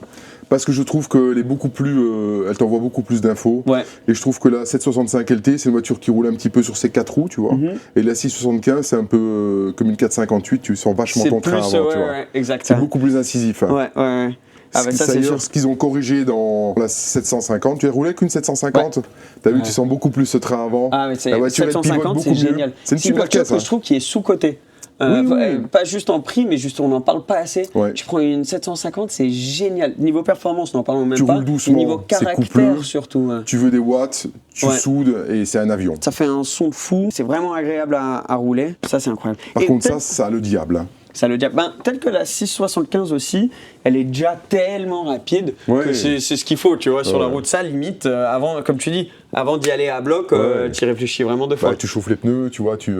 Parce que je trouve qu'elle est beaucoup plus, elle t'envoie beaucoup plus d'infos. Ouais. Et je trouve que la 765 LT, c'est une voiture qui roule un petit peu sur ses 4 roues, tu vois. Et la 675, c'est un peu comme une 458, tu sens vachement ton train avant, tu vois. Exact. C'est beaucoup plus incisif. Hein. Ouais. Ah bah ça, c'est sûr. Ce qu'ils ont corrigé dans la 750, tu as roulé avec une 750. T'as vu, tu sens beaucoup plus ce train avant. Ah mais la voiture 750, c'est génial. C'est une super voiture que je trouve qui est sous-cotée. Pas juste en prix, mais juste on n'en parle pas assez. Tu prends une 750, c'est génial. Niveau performance, n'en parlons même pas. Tu roules doucement, niveau caractère surtout. Tu veux des watts, tu soudes et c'est un avion. Ça fait un son de fou, c'est vraiment agréable à rouler. Ça, c'est incroyable. Par contre, ça a le diable. Ça le diable. Peut-être que la 675 aussi, elle est déjà tellement rapide que c'est ce qu'il faut, tu vois, sur la route. Ça, limite, avant, comme tu dis, avant d'y aller à bloc, tu réfléchis vraiment 2 fois. Tu chauffes les pneus, tu vois, tu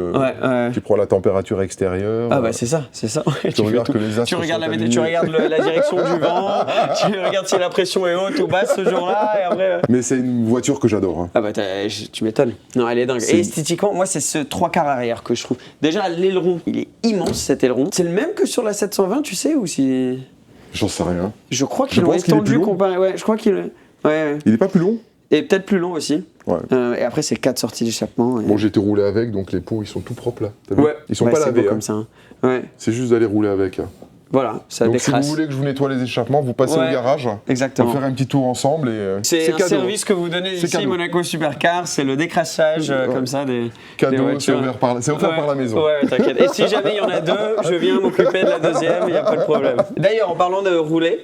prends la température extérieure. Ah bah c'est ça. Tu regardes que les astres tu regardes la direction du vent, tu regardes si la pression est haute ou basse ce jour-là, et après... Mais c'est une voiture que j'adore. Hein. Ah bah tu m'étonnes. Non, elle est dingue. Et esthétiquement, moi, c'est ce 3/4 arrière que je trouve. Déjà, l'aileron, il est immense, cet aileron. C'est le même que sur la 720, tu sais, ou si... J'en sais rien. Je crois qu'ils l'ont étendu comparé. Ouais, je crois qu'il est. Il est pas plus long? Et peut-être plus long aussi. Ouais. Et après, c'est 4 sorties d'échappement. Bon, j'ai été roulé avec, donc les pots, ils sont tout propres là. T'as vu ils sont pas lavés. Comme ça. Ouais. C'est juste d'aller rouler avec. Voilà, ça décrasse. Donc si vous voulez que je vous nettoie les échappements, vous passez au garage. Exactement. On va faire un petit tour ensemble. C'est un service que vous donnez ici, Monaco Supercar, c'est le décrassage comme ça des voitures. C'est offert par la maison. Ouais, t'inquiète. Et si jamais il y en a 2, je viens m'occuper de la deuxième, il n'y a pas de problème. D'ailleurs, en parlant de rouler,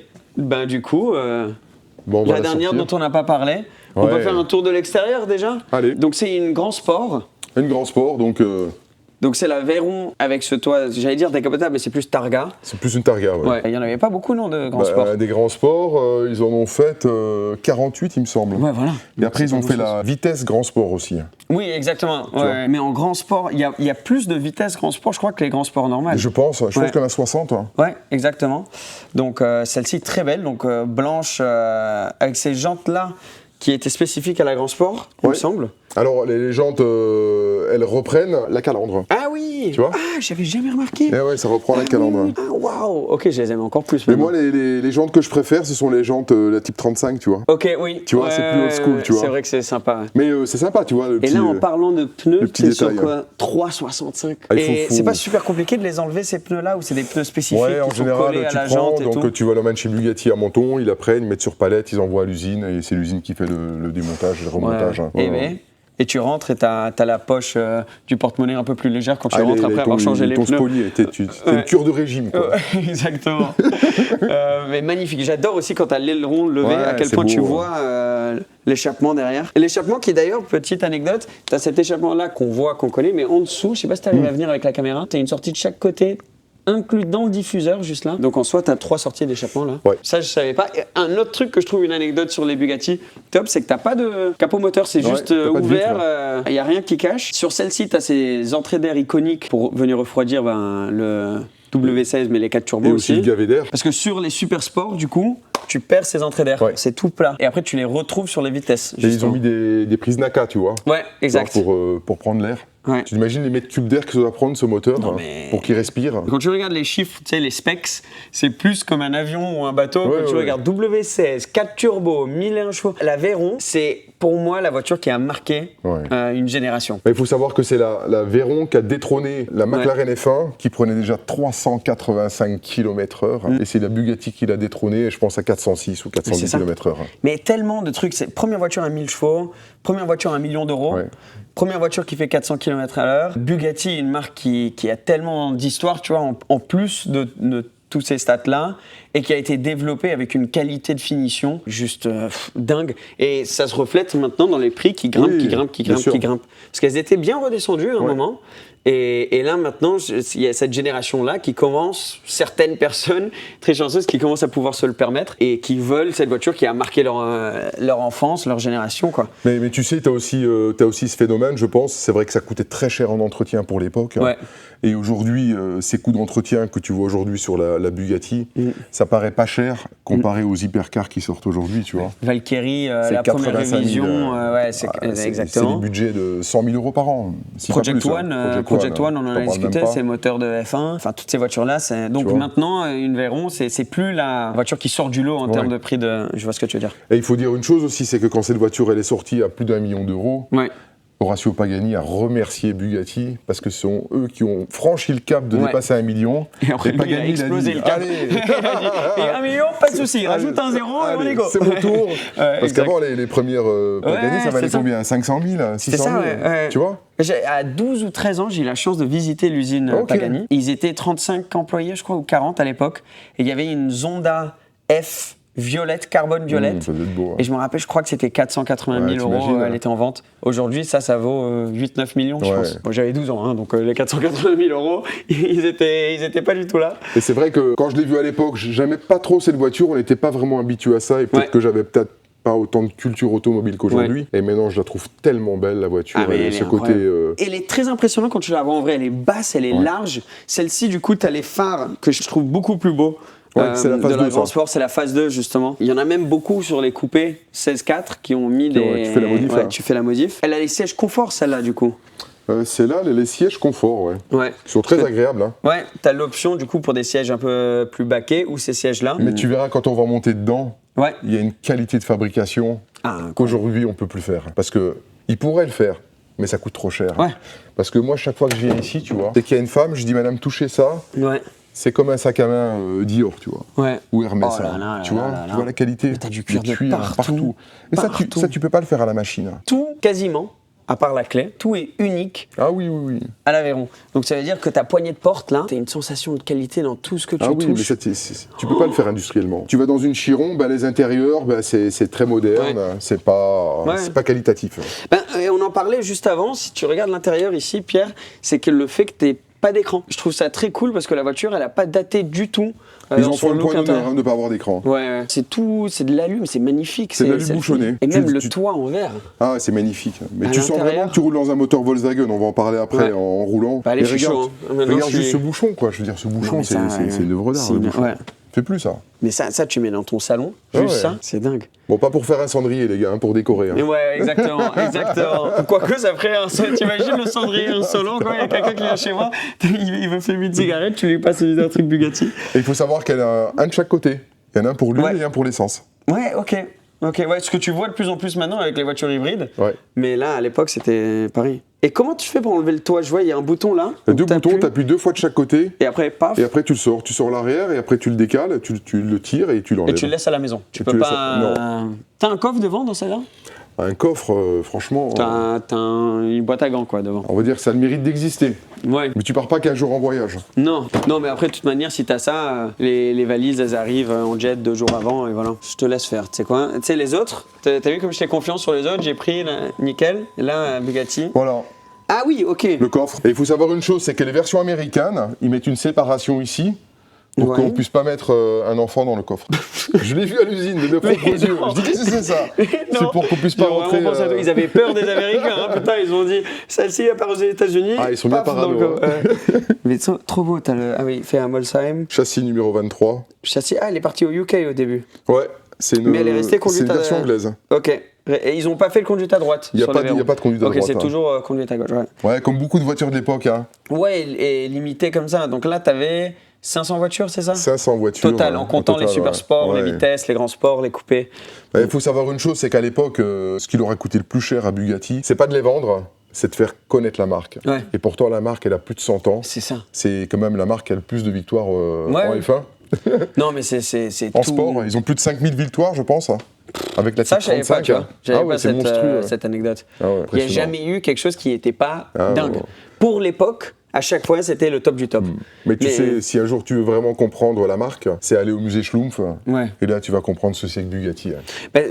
du coup, la dernière dont on n'a pas parlé, on peut faire un tour de l'extérieur déjà. Allez. Donc c'est une Grand Sport. Une Grand Sport, Donc c'est la Veyron avec ce toit, j'allais dire décapotable, mais c'est plus Targa. C'est plus une Targa, Il n'y en avait pas beaucoup, non, de Grands Sports. Des Grands Sports, ils en ont fait 48, il me semble. Ouais, voilà. Et après, ils ont fait la vitesse Grand Sport aussi. Oui, exactement. Mais en Grand Sport, il y a plus de vitesse Grand Sport, je crois, que les Grands Sports normales. Je pense qu'il y en a 60. Hein. Ouais, exactement. Donc celle-ci, très belle, donc blanche, avec ces jantes-là, qui étaient spécifiques à la Grand Sport, il me semble. Alors, les jantes elles reprennent la calandre. Ah oui. Tu vois? Ah, j'avais jamais remarqué. Et ouais, ça reprend la calandre. Ah, waouh. Ok, je les aime encore plus. Mais moi, les jantes que je préfère, ce sont les jantes la type 35, tu vois. Ok, oui. Tu vois, c'est plus old school, tu vois. C'est vrai que c'est sympa. Mais c'est sympa, tu vois. Et là, en parlant de pneus, c'est sur quoi? 3,65. Et c'est pas super compliqué de les enlever, ces pneus-là, ou c'est des pneus spécifiques qui sont collés à la jante et tout? Donc tu vas l'emmènes chez Bugatti à Menton, ils la prennent, ils mettent sur palette, ils envoient à l'usine, et c'est l'usine qui fait le démontage et le remontage. Et tu rentres et t'as la poche du porte-monnaie un peu plus légère quand tu rentres après avoir changé les pneus. Ton spolier, t'es une cure de régime, quoi. Exactement. Mais magnifique. J'adore aussi quand t'as l'aileron levé, à quel point tu vois l'échappement derrière. Et l'échappement qui, d'ailleurs, petite anecdote, t'as cet échappement-là qu'on voit, qu'on connaît, mais en dessous, je sais pas si t'arrives à venir avec la caméra, t'as une sortie de chaque côté, inclus dans le diffuseur, juste là. Donc en soi, tu as 3 sorties d'échappement là. Ouais. Ça, je savais pas. Et un autre truc que je trouve une anecdote sur les Bugatti top, c'est que tu n'as pas de capot moteur, c'est juste ouvert, il n'y a rien qui cache. Sur celle-ci, tu as ces entrées d'air iconiques pour venir refroidir le W16, mais les 4 turbos et aussi. Le gavet d'air. Parce que sur les super sports, du coup, tu perds ces entrées d'air. Ouais. C'est tout plat. Et après, tu les retrouves sur les vitesses. Et ils ont mis des prises NACA, tu vois. Ouais, exact. Pour prendre l'air. Ouais. Tu imagines les mètres cubes d'air que ça doit prendre ce moteur pour qu'il respire. Quand tu regardes les chiffres, tu sais, les specs, c'est plus comme un avion ou un bateau. Quand tu regardes W16, 4 turbos, 1001 chevaux, la Veyron, c'est pour moi la voiture qui a marqué une génération. Il faut savoir que c'est la Veyron qui a détrôné la McLaren F1 qui prenait déjà 385 km/h et c'est la Bugatti qui l'a détrôné, je pense à 406 ou 410 km/h. Mais tellement de trucs, c'est première voiture à 1000 chevaux, première voiture à 1 million d'euros. Ouais. Première voiture qui fait 400 km/h. Bugatti, une marque qui a tellement d'histoire, tu vois, en plus de tous ces stats-là, et qui a été développée avec une qualité de finition juste dingue. Et ça se reflète maintenant dans les prix qui grimpent, qui grimpent. Parce qu'elles étaient bien redescendues à un moment. Et là, maintenant, il y a cette génération-là qui commence, certaines personnes très chanceuses, qui commencent à pouvoir se le permettre et qui veulent cette voiture qui a marqué leur enfance, leur génération, quoi. Mais tu sais, tu as aussi ce phénomène, je pense. C'est vrai que ça coûtait très cher en entretien pour l'époque. Ouais. Et aujourd'hui, ces coûts d'entretien que tu vois aujourd'hui sur la Bugatti, ça paraît pas cher comparé aux hypercars qui sortent aujourd'hui, tu vois. Valkyrie, la première révision, exactement. C'est des budgets de 100 000 € par an. Si Project One, on en a discuté, c'est moteur de F1, enfin toutes ces voitures-là. Donc maintenant, une Veyron, c'est plus la voiture qui sort du lot en termes de prix de. Je vois ce que tu veux dire. Et il faut dire une chose aussi, c'est que quand cette voiture elle est sortie à plus d'1 million d'euros, Horacio Pagani a remercié Bugatti parce que ce sont eux qui ont franchi le cap de dépasser 1 million. Et Pagani a explosé le cap. Allez. Et 1 million, pas de souci, rajoute un zéro et on est go. C'est mon tour. Parce qu'avant, les premières Pagani, ça valait combien? 500 000, 600 000, tu vois? À 12 ou 13 ans, j'ai eu la chance de visiter l'usine Pagani. Ils étaient 35 employés, je crois, ou 40 à l'époque. Et il y avait une Zonda F violette, carbone violette. Ça doit être beau, Et je me rappelle, je crois que c'était 480 000 €, elle était en vente. Aujourd'hui, ça vaut 8-9 millions, je pense. Moi, j'avais 12 ans, donc les 480 000 €, ils étaient pas du tout là. Et c'est vrai que quand je l'ai vu à l'époque, j'aimais pas trop cette voiture, on n'était pas vraiment habitué à ça, et peut-être que j'avais pas autant de culture automobile qu'aujourd'hui. Et maintenant, je la trouve tellement belle, la voiture. Ce côté. Elle est très impressionnante quand tu la vois en vrai. Elle est basse, elle est large. Celle-ci, du coup, tu as les phares que je trouve beaucoup plus beaux. C'est la phase 2, Grand Sport, c'est la phase 2 justement. Il y en a même beaucoup sur les coupés 16-4 qui ont mis des. Tu fais la modif. Tu fais la modif. Elle a les sièges confort, celle-là, du coup. C'est là les sièges confort, qui sont très agréables. Hein. Ouais, t'as l'option du coup pour des sièges un peu plus baquets ou ces sièges-là. Mais tu verras quand on va monter dedans, il y a une qualité de fabrication qu'aujourd'hui on peut plus faire. Parce que ils pourraient le faire, mais ça coûte trop cher. Ouais. Parce que moi, chaque fois que je viens ici, tu vois, dès qu'il y a une femme, je dis madame, touchez ça. Ouais. C'est comme un sac à main Dior, tu vois, ou Hermès, tu vois la qualité. T'as du cuir de partout. Mais ça, tu peux pas le faire à la machine. Tout, quasiment, à part la clé, tout est unique. Ah oui. À la Veyron. Donc ça veut dire que ta poignée de porte, là, t'as une sensation de qualité dans tout ce que tu touches. Mais ça, tu peux pas le faire industriellement. Tu vas dans une Chiron, les intérieurs, c'est très moderne, c'est pas qualitatif. Et on en parlait juste avant, si tu regardes l'intérieur ici, Pierre, c'est que le fait que t'aies pas d'écran. Je trouve ça très cool parce que la voiture, elle a pas daté du tout. Ils en font le point d'honneur de ne pas avoir d'écran. Ouais, c'est tout, c'est de l'alu, c'est magnifique. C'est de l'alu bouchonné. Et même le toit en verre. Ah, c'est magnifique. Mais tu sens vraiment que tu roules dans un moteur Volkswagen, on va en parler après en roulant. Regarde juste ce bouchon, quoi. Je veux dire, ce bouchon, c'est une œuvre d'art. Fait plus ça. Mais ça tu mets dans ton salon, juste ça, c'est dingue. Bon, pas pour faire un cendrier, les gars, pour décorer. Hein. Ouais, exactement. Quoique ça ferait t'imagines le cendrier insolent, quoi. Il y a quelqu'un qui vient chez moi, il veut fumer une cigarette, tu lui passes un truc Bugatti. Et il faut savoir qu'elle a un de chaque côté. Il y en a un pour l'huile et un pour l'essence. Ouais, ok, ce que tu vois de plus en plus maintenant avec les voitures hybrides. Ouais. Mais là, à l'époque, c'était pareil. Et comment tu fais pour enlever le toit? Je vois, il y a un bouton là. Deux boutons, t'appuies 2 fois de chaque côté. Et après, paf. Et après, tu le sors. Tu sors l'arrière et après, tu le décales, tu le tires et tu l'enlèves. Et tu le laisses à la maison. Tu peux pas. Non. T'as un coffre devant dans celle-là? Un coffre, franchement. T'as une boîte à gants, quoi, devant. On va dire que ça a le mérite d'exister. Ouais. Mais tu pars pas qu'un jour en voyage. Non, mais après, de toute manière, si t'as ça, les valises, elles arrivent en jet 2 jours avant et voilà. Je te laisse faire. Tu sais quoi? Tu sais, les autres, t'as vu comme j'étais confiant sur les autres? J'ai pris nickel. Et là, Bugatti. Voilà. Ah oui, ok. Le coffre. Et il faut savoir une chose, c'est que les versions américaines, ils mettent une séparation ici. Pour qu'on puisse pas mettre un enfant dans le coffre. Je l'ai vu à l'usine de mes propres yeux. Je dis qu'est-ce que c'est ça? C'est pour qu'on puisse pas rentrer. Ils avaient peur des Américains, hein, putain, ils ont dit celle-ci apparaît aux États-Unis. Ah, ils sont bien parano. Mais trop beau, t'as le. Ah oui, fait à Molsheim. Châssis numéro 23. Châssis. Ah, elle est partie au UK au début. Ouais, mais elle est restée conduite à. C'est une version anglaise. Ok. Et ils ont pas fait le conduite à droite. Il n'y a pas de conduite à droite. Ok, c'est toujours conduite à gauche. Ouais, comme beaucoup de voitures de l'époque. Hein. Ouais, et limité comme ça. Donc là, t'avais 500 voitures, c'est ça? 500 voitures. Total, en comptant les super sports, les vitesses, les grands sports, les coupés. Il faut savoir une chose, c'est qu'à l'époque, ce qui leur a coûté le plus cher à Bugatti, c'est pas de les vendre, c'est de faire connaître la marque. Ouais. Et pourtant, la marque, elle a plus de 100 ans. C'est ça. C'est quand même la marque qui a le plus de victoires en F1. Non, mais c'est en tout... sport, ils ont plus de 5000 victoires, je pense. Avec la ça, je savais pas, tu vois. J'avais pas cette anecdote. Il n'y a jamais eu quelque chose qui n'était pas dingue. Pour l'époque, à chaque fois, c'était le top du top. Mais tu sais, si un jour tu veux vraiment comprendre la marque, c'est aller au musée Schlumpf. Ouais. Et là, tu vas comprendre ce siècle Bugatti.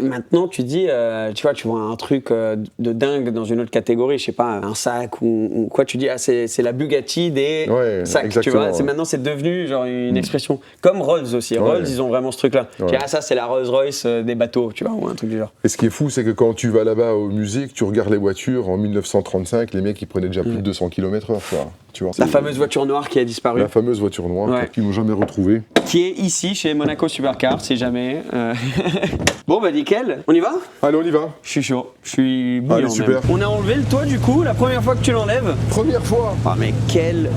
Maintenant, tu dis, tu vois un truc de dingue dans une autre catégorie, je sais pas, un sac ou quoi, tu dis, ah, c'est la Bugatti des sacs, exactement, tu vois. Maintenant, c'est devenu genre une expression. Comme Rolls aussi. Rolls, ils ont vraiment ce truc-là. Ah, ça, c'est la Rolls-Royce des bateaux, tu vois, ou un truc du genre. Et ce qui est fou, c'est que quand tu vas là-bas au musée, que tu regardes les voitures, en 1935, les mecs, ils prenaient déjà plus de 200 km/h, tu vois. La fameuse voiture noire qui a disparu. La fameuse voiture noire qu'ils n'ont jamais retrouvée. Qui est ici chez Monaco Supercar, si jamais. Bon bah nickel, on y va? Allez, on y va. Je suis chaud, je suis bouillant. Allez, super. Même. On a enlevé le toit du coup, la première fois que tu l'enlèves. Première fois. Ah mais quelle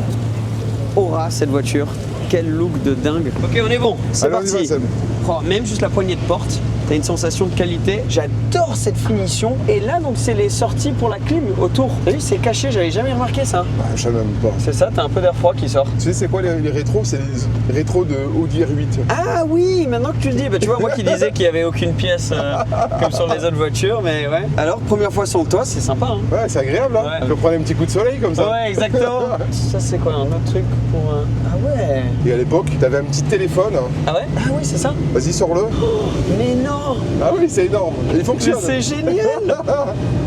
aura cette voiture, quel look de dingue. Ok, on est bon, c'est parti. On y va, Sam. Même juste la poignée de porte, t'as une sensation de qualité. J'adore cette finition. Et là, donc, c'est les sorties pour la clim autour. T'as vu, c'est caché, j'avais jamais remarqué ça. Je savais même pas. C'est ça, t'as un peu d'air froid qui sort. Tu sais, c'est quoi les rétros? C'est les rétros de Audi R8. Ah oui, maintenant que tu le dis, bah, tu vois, moi qui disais qu'il n'y avait aucune pièce comme sur les autres voitures, mais ouais. Alors, première fois sur le toit, c'est sympa. Hein. Ouais, c'est agréable, hein. Tu peux prendre un petit coup de soleil comme ça. Ouais, exactement. Ça, c'est quoi, un autre truc pour. Ah ouais. Et à l'époque, t'avais un petit téléphone. Ah ouais? Ah oui, c'est ça. Vas-y, sors-le. Mais non! Ah oui, c'est énorme. Il fonctionne. C'est génial!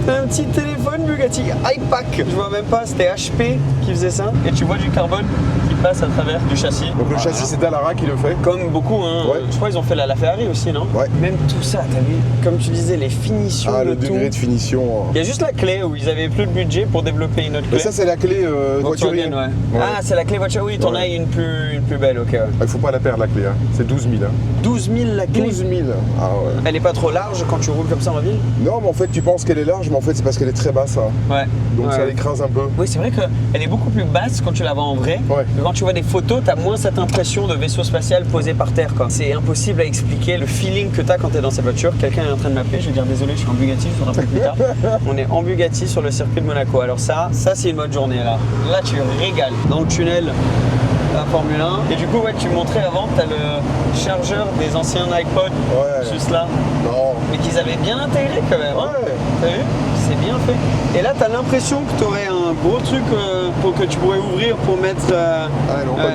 T'as un petit téléphone Bugatti iPack. Je vois même pas, c'était HP qui faisait ça. Et tu vois du carbone qui passe à travers du châssis. Donc le châssis, c'est Dallara qui le fait. Comme beaucoup, hein. Ouais. Je crois qu'ils ont fait la Ferrari aussi, non? Ouais. Même tout ça, t'as vu? Comme tu disais, les finitions. Ah, le degré de finition. Il y a juste la clé où ils avaient plus de budget pour développer une autre clé. Mais ça, c'est la clé voiturière. Ouais. Ah, c'est la clé voiture, oui, t'en as une plus belle, ok. Il faut pas la perdre, la clé. Hein. C'est 12 000. Hein. 12 000 la clé? 12 000. Ah ouais. Elle est pas trop large quand tu roules comme ça en ville? Non, mais en fait, tu penses qu'elle est large, mais en fait, c'est parce qu'elle est très basse. Hein. Ouais. Donc ça l'écrase un peu. Oui, c'est vrai qu'elle est beaucoup plus basse quand tu la vois en vrai. Ouais. Mais quand tu vois des photos, t'as moins cette impression de vaisseau spatial posé par terre, quoi. C'est impossible à expliquer le feeling que t'as quand t'es dans cette voiture. Quelqu'un est en train de m'appeler, je vais dire désolé, je suis en Bugatti, je vous rappelle plus tard. On est en Bugatti sur le circuit de Monaco. Alors ça c'est une bonne journée là. Là, tu régales. Dans le tunnel, la Formule 1. Et du coup, ouais, tu montrais avant, t'as le chargeur des anciens iPod juste là. Non. Mais qu'ils avaient bien intégré quand même. Hein. Ouais. T'as vu? C'est bien fait. Et là, t'as l'impression que t'aurais un gros truc pour que tu pourrais ouvrir pour mettre.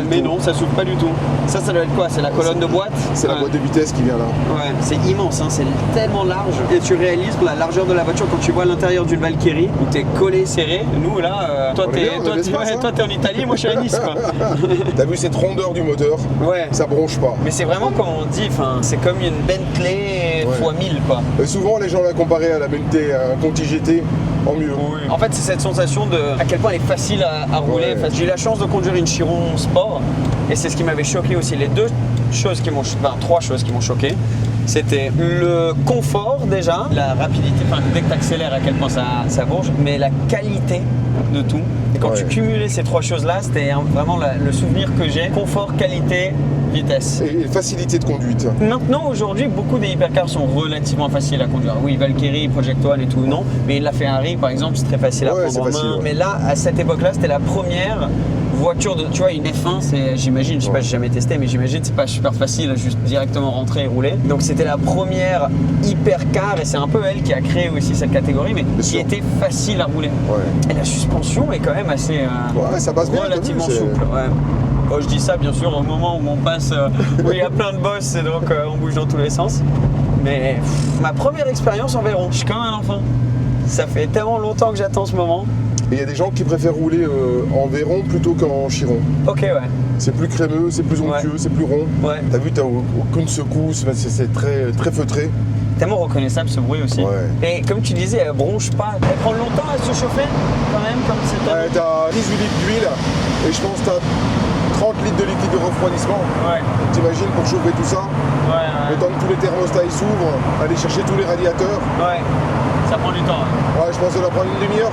Mais non, ça s'ouvre pas du tout. Ça doit être quoi? C'est la colonne de boîte? C'est la boîte de vitesse qui vient là. Ouais, c'est immense, hein, c'est tellement large. Et tu réalises la largeur de la voiture quand tu vois l'intérieur d'une Valkyrie où t'es collé, serré. Nous là, toi t'es en Italie, moi je suis à Nice, quoi. T'as vu cette rondeur du moteur? Ouais. Ça bronche pas. Mais c'est vraiment comme on dit, c'est comme une Bentley x 1000, quoi. Et souvent les gens la comparaient à la Bentley, à un Conti GT en mieux. Oui. En fait, c'est cette sensation de à quel point elle est facile à rouler. Ouais. J'ai eu la chance de conduire une Chiron Sport. Et c'est ce qui m'avait choqué aussi. Les trois choses qui m'ont choqué. C'était le confort déjà, la rapidité, enfin dès que tu accélères à quel point ça bourge, mais la qualité de tout. Et quand tu cumulais ces trois choses-là, c'était vraiment le souvenir que j'ai. Confort, qualité, vitesse. Et facilité de conduite. Maintenant, aujourd'hui, beaucoup des hypercars sont relativement faciles à conduire. Oui, Valkyrie, Project One et tout, non. Mais la Ferrari, par exemple, c'est très facile à prendre en main. Mais là, à cette époque-là, c'était la première voiture de, tu vois, une F1, j'imagine, je sais pas, j'ai jamais testé, mais j'imagine c'est pas super facile à juste directement rentrer et rouler. Donc c'était la première hypercar et c'est un peu elle qui a créé aussi cette catégorie, mais qui était facile à rouler. Et la suspension est quand même assez ça passe bien, relativement souple. Bon, je dis ça bien sûr au moment où on passe, où il y a plein de bosses et donc on bouge dans tous les sens. Mais ma première expérience en Veyron, je suis quand même un enfant. Ça fait tellement longtemps que j'attends ce moment. Et il y a des gens qui préfèrent rouler en Veyron plutôt qu'en Chiron. Ok, ouais. C'est plus crémeux, c'est plus onctueux, c'est plus rond. T'as vu, t'as aucune secousse, c'est très, très feutré. Tellement reconnaissable ce bruit aussi. Et comme tu disais, elle bronche pas. Elle prend longtemps à se chauffer quand même, comme c'est. T'as 18 litres d'huile et je pense que t'as 30 litres de liquide de refroidissement. T'imagines pour chauffer tout ça. Le temps que tous les thermostats s'ouvrent, aller chercher tous les radiateurs. Ça prend du temps. Je pense que ça doit prendre une demi-heure.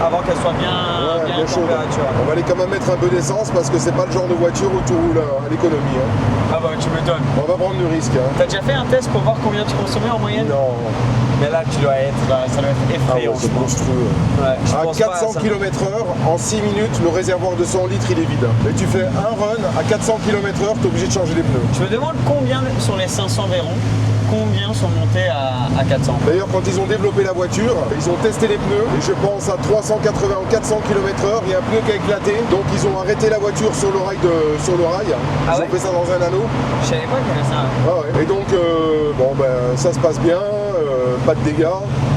Avant qu'elle soit bien chaude. On va aller quand même mettre un peu d'essence parce que c'est pas le genre de voiture où tu roules à l'économie. Ah bah tu m'étonnes. On va prendre du risque. T'as déjà fait un test pour voir combien tu consommais en moyenne? Non. Mais là ça doit être effrayant. C'est monstrueux. À 400 km/h, en 6 minutes, le réservoir de 100 litres il est vide. Et tu fais un run à 400 km/h, t'es obligé de changer les pneus. Je me demande combien sur les 500 Veyron, combien sont montés à 400. D'ailleurs, quand ils ont développé la voiture, ils ont testé les pneus et je pense à 380 ou 400 km/h, il y a un pneu qui a éclaté. Donc ils ont arrêté la voiture sur le rail. Ils ont fait ça dans un anneau. Je savais pas qu'il y avait ça. Et donc, ça se passe bien, pas de dégâts,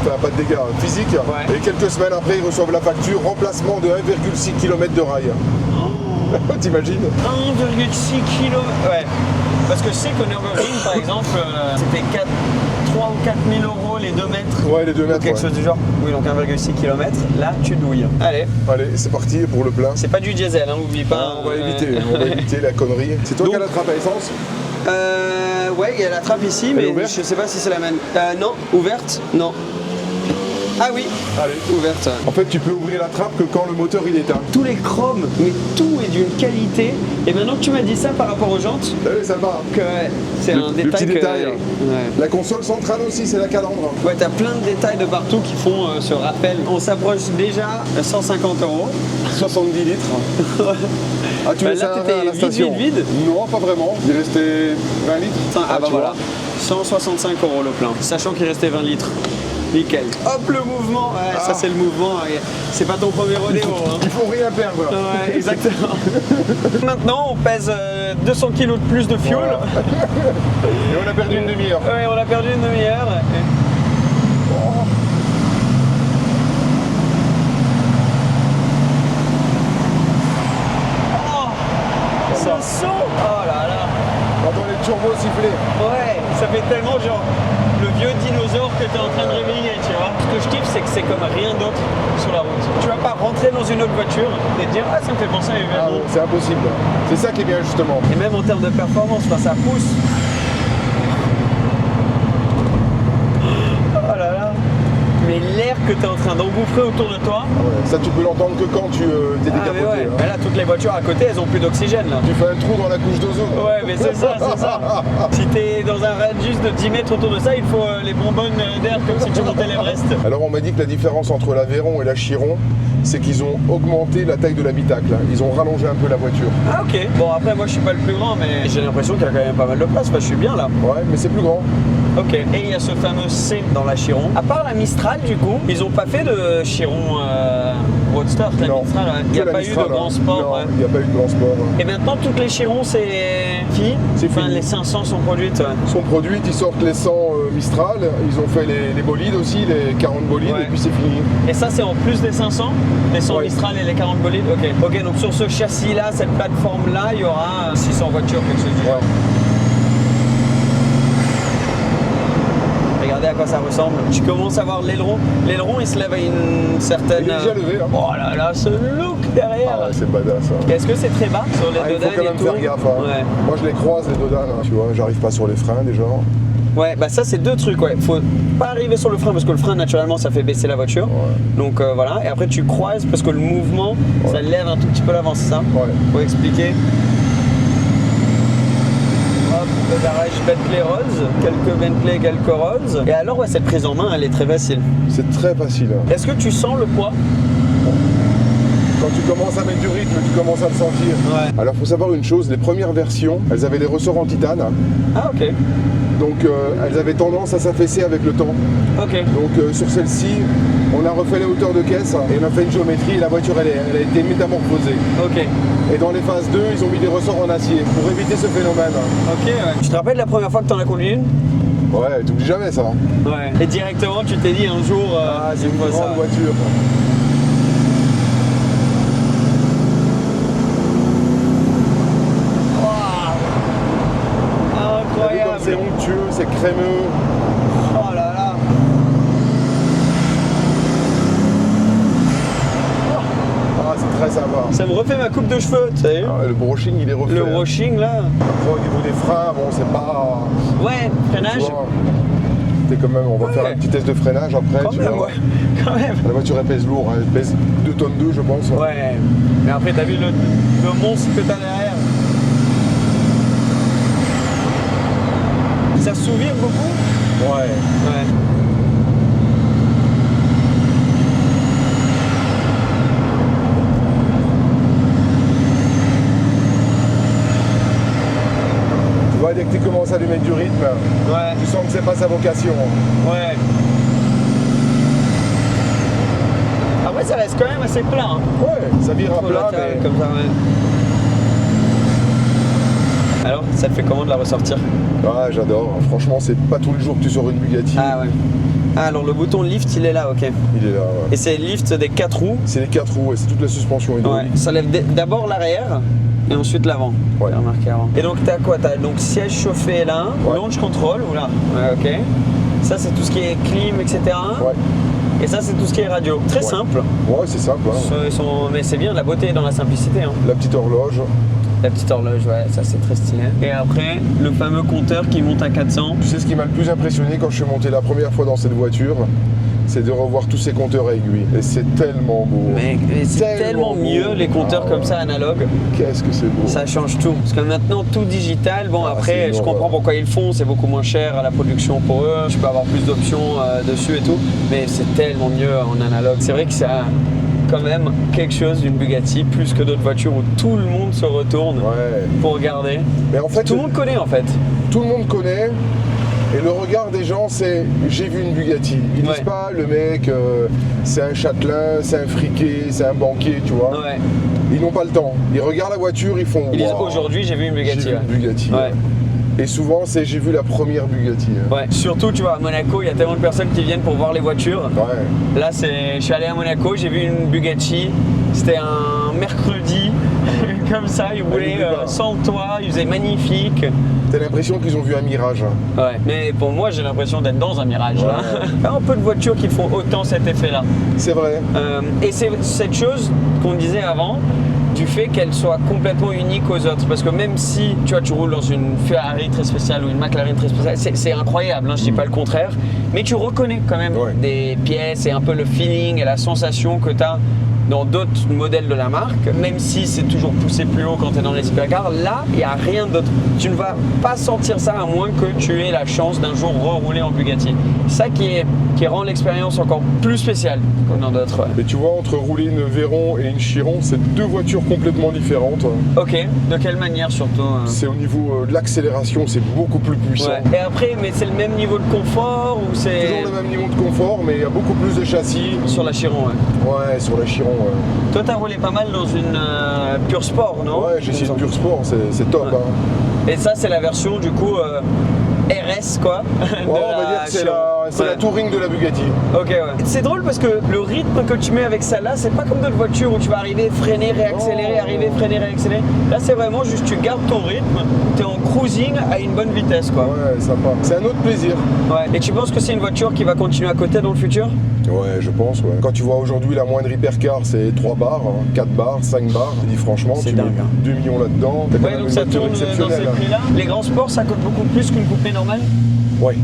enfin pas de dégâts physiques. Et quelques semaines après, ils reçoivent la facture, remplacement de 1,6 km de rail. T'imagines 1,6 km. Parce que je sais qu'au Nürburgring, par exemple, c'était 3 ou 4 000 euros les 2 mètres. Les 2 mètres. Quelque chose du genre. Oui, donc 1,6 km. Là, tu douilles. Allez, c'est parti pour le plein. C'est pas du diesel, n'oublie pas. On va éviter la connerie. C'est toi qui as la trappe à essence? Il y a la trappe ici, mais je sais pas si c'est la même. Non, ouverte? Non. Ah oui, ouverte. En fait, tu peux ouvrir la trappe que quand le moteur il est éteint. Tous les chromes, mais tout est d'une qualité. Et maintenant que tu m'as dit ça par rapport aux jantes, ça va. C'est un détail. Le petit détail. La console centrale aussi, c'est la calandre. T'as plein de détails de partout qui font ce rappel. On s'approche déjà à 150 euros. 70 litres. Tu mets ça à la station? Vide. Non, pas vraiment. Il restait 20 litres. Voilà. 165 euros le plein. Sachant qu'il restait 20 litres. Nickel. Hop, le mouvement. Ça c'est le mouvement. C'est pas ton premier rodéo. Il faut rien perdre. Exactement. Maintenant, on pèse 200 kg de plus de fuel. Et on a perdu une demi-heure. On a perdu une demi-heure. Ce son. Oh là là. Quand on est turbo sifflé. Ça fait tellement genre le vieux dinosaure que tu es en train de réveiller, tu vois. Ce que je kiffe, c'est que c'est comme rien d'autre sur la route. Tu vas pas rentrer dans une autre voiture et te dire ça me fait penser à une Veyron. C'est impossible. C'est ça qui est bien justement. Et même en termes de performance, ça pousse. Oh là là. Mais l'air que tu es en train d'engouffrer autour de toi. Ça tu peux l'entendre que quand tu t'es décapoté. Mais là, toutes les voitures à côté, elles ont plus d'oxygène là. Tu fais un trou dans la couche d'ozone. Mais c'est ça. Si t'es dans un radius de 10 mètres autour de ça, il faut les bonbonnes d'air comme si tu montais l'Everest. Alors on m'a dit que la différence entre la Veyron et la Chiron, c'est qu'ils ont augmenté la taille de l'habitacle. Ils ont rallongé un peu la voiture. Ah ok. Bon après moi je suis pas le plus grand, mais j'ai l'impression qu'il y a quand même pas mal de place. Je suis bien là. Mais c'est plus grand. Ok. Et il y a ce fameux C dans la Chiron. À part la Mistral du coup, ils ont pas fait de Chiron Roadster. La Mistral, il n'y a pas eu de grand sport. Il n'y a pas eu de grand sport. Et maintenant toutes les Chirons c'est qui? Les 500 sont produites. Sont produites, ils sortent les 100 Mistral, ils ont fait les bolides aussi, les 40 bolides et puis c'est fini. Et ça c'est en plus des 500? Les 100 Mistral et les 40 bolides? Ok, donc sur ce châssis là, cette plateforme là, il y aura 600 voitures, quelque chose du genre. Regardez à quoi ça ressemble. Tu commences à voir l'aileron. L'aileron, il se lève à une certaine... Il est déjà levé. Hein. Oh là là, ce look derrière. Ah ouais, c'est badass. Hein. Est-ce que c'est très bas sur les dodanes? Il faut quand même faire gaffe. Hein. Ouais. Moi, je les croise, les dodanes. Hein, tu vois, j'arrive pas sur les freins déjà. Ouais, bah ça c'est deux trucs, ouais. Faut pas arriver sur le frein parce que le frein naturellement ça fait baisser la voiture. Ouais. Donc voilà, et après tu croises parce que le mouvement ça lève un tout petit peu l'avant, c'est ça? Ouais. Faut expliquer. Hop, le garage Bentley Rolls, quelques Bentley, quelques Rolls. Et alors ouais, cette prise en main elle est très facile. C'est très facile. Hein. Est-ce que tu sens le poids? Quand tu commences à mettre du rythme, tu commences à le sentir. Ouais. Alors faut savoir une chose, les premières versions, elles avaient les ressorts en titane. Ah ok. Donc elles avaient tendance à s'affaisser avec le temps. Ok. Donc sur celle-ci, on a refait les hauteurs de caisse et on a fait une géométrie et la voiture elle a été métamorphosée. Ok. Et dans les phases 2, ils ont mis des ressorts en acier pour éviter ce phénomène. Ok, ouais. Tu te rappelles la première fois que tu en as conduit une? Ouais, t'oublies jamais ça. Ouais. Et directement tu t'es dit un jour... c'est une grande voiture. C'est onctueux, c'est crémeux. Oh là là. Ah, c'est très sympa. Ça me refait ma coupe de cheveux, tu sais. Ah, le brushing, il est refait. Le brushing, là. Après, au niveau des freins, bon, c'est pas... Ouais, freinage. T'es quand même... On va faire un petit test de freinage après. Quand même, ouais. Quand même. La voiture, elle pèse lourd. Elle pèse 2 tonnes 2, je pense. Ouais. Mais après, t'as vu le monstre que t'as derrière. Ça se souvient beaucoup? Ouais. Ouais. Tu vois, dès que tu commences à lui mettre du rythme, tu sens que c'est pas sa vocation. Ouais. Après, ça reste quand même assez plat. Hein. Ouais, ça vire à plat, mais... Comme ça, ouais. Alors, ça te fait comment de la ressortir? Ah, j'adore. Franchement, c'est pas tous les jours que tu sors une Bugatti. Ah ouais. Ah, alors le bouton lift, il est là, ok. Il est là, ouais. Et c'est lift des 4 roues? C'est les 4 roues et c'est toute la suspension hydraulique. Ouais. Ça lève d'abord l'arrière et ensuite l'avant. Ouais. Remarqué avant. Et donc, t'as quoi? T'as donc siège chauffé là, launch control, ou là? Ouais, ok. Ça, c'est tout ce qui est clim, etc. Ouais. Et ça, c'est tout ce qui est radio. Très simple. Ouais, c'est simple. Hein. Mais c'est bien, la beauté est dans la simplicité. Hein. La petite horloge. La petite horloge, ouais, ça c'est très stylé. Et après, le fameux compteur qui monte à 400. Tu sais ce qui m'a le plus impressionné quand je suis monté la première fois dans cette voiture, c'est de revoir tous ces compteurs à aiguilles. Et c'est tellement beau. Mais c'est tellement mieux les compteurs comme ça analogues. Qu'est-ce que c'est beau. Ça change tout. Parce que maintenant tout digital, bon après je comprends pourquoi ils le font, c'est beaucoup moins cher à la production pour eux. Tu peux avoir plus d'options dessus et tout. Mais c'est tellement mieux en analogue. C'est vrai que ça... quand même quelque chose d'une Bugatti plus que d'autres voitures où tout le monde se retourne pour regarder. Mais en fait, tout le monde connaît en fait. Tout le monde connaît et le regard des gens c'est j'ai vu une Bugatti. Ils disent pas le mec c'est un châtelain, c'est un friqué, c'est un banquier, tu vois. Ouais. Ils n'ont pas le temps. Ils regardent la voiture, ils font... Ils disent aujourd'hui j'ai vu une Bugatti. J'ai vu une Bugatti. Ouais. Et souvent, c'est j'ai vu la première Bugatti. Ouais. Surtout, tu vois, à Monaco, il y a tellement de personnes qui viennent pour voir les voitures. Ouais. Là, je suis allé à Monaco, j'ai vu une Bugatti. C'était un mercredi, comme ça, ils roulaient sans toit, ils faisaient magnifique. T'as l'impression qu'ils ont vu un mirage. Ouais. Mais pour moi, j'ai l'impression d'être dans un mirage. Ouais. Là. Un peu de voitures qui font autant cet effet-là. C'est vrai. Et c'est cette chose qu'on disait avant. Du fait qu'elle soit complètement unique aux autres. Parce que même si tu vois, tu roules dans une Ferrari très spéciale ou une McLaren très spéciale, c'est incroyable, hein, je dis pas le contraire, mais tu reconnais quand même des pièces et un peu le feeling et la sensation que tu as dans d'autres modèles de la marque, même si c'est toujours poussé plus haut quand tu es dans les hypercars, là, il n'y a rien d'autre. Tu ne vas pas sentir ça à moins que tu aies la chance d'un jour rerouler en Bugatti. C'est ça qui rend l'expérience encore plus spéciale comme dans d'autres. Ouais. Mais tu vois, entre rouler une Veyron et une Chiron, c'est deux voitures complètement différentes. Ok, de quelle manière surtout C'est au niveau de l'accélération, c'est beaucoup plus puissant. Ouais. Et après, mais c'est le même niveau de confort ou c'est... Toujours le même niveau de confort, mais il y a beaucoup plus de châssis. Sur la Chiron, ouais, sur la Chiron. Toi, t'as roulé pas mal dans une Pure Sport, non? Ouais, j'ai essayé une Pure Sport, c'est top. Hein. Et ça, c'est la version du coup RS, quoi. Ouais, on va dire que c'est c'est la touring de la Bugatti. Ok, ouais. C'est drôle parce que le rythme que tu mets avec ça là, c'est pas comme d'autres voitures où tu vas arriver, freiner, réaccélérer, arriver, freiner, réaccélérer. Là, c'est vraiment juste tu gardes ton rythme, tu es en cruising à une bonne vitesse, quoi. Ouais, sympa. C'est un autre plaisir. Ouais. Et tu penses que c'est une voiture qui va continuer à côté dans le futur? Ouais, je pense, ouais. Quand tu vois aujourd'hui la moindre hypercar, c'est 3 bars, 4 bars, 5 bars. Je dis franchement, tu mets 2 millions là-dedans. Ouais, donc ça tourne dans ces prix-là. Les grands sports, ça coûte beaucoup plus qu'une coupée normale? Ouais.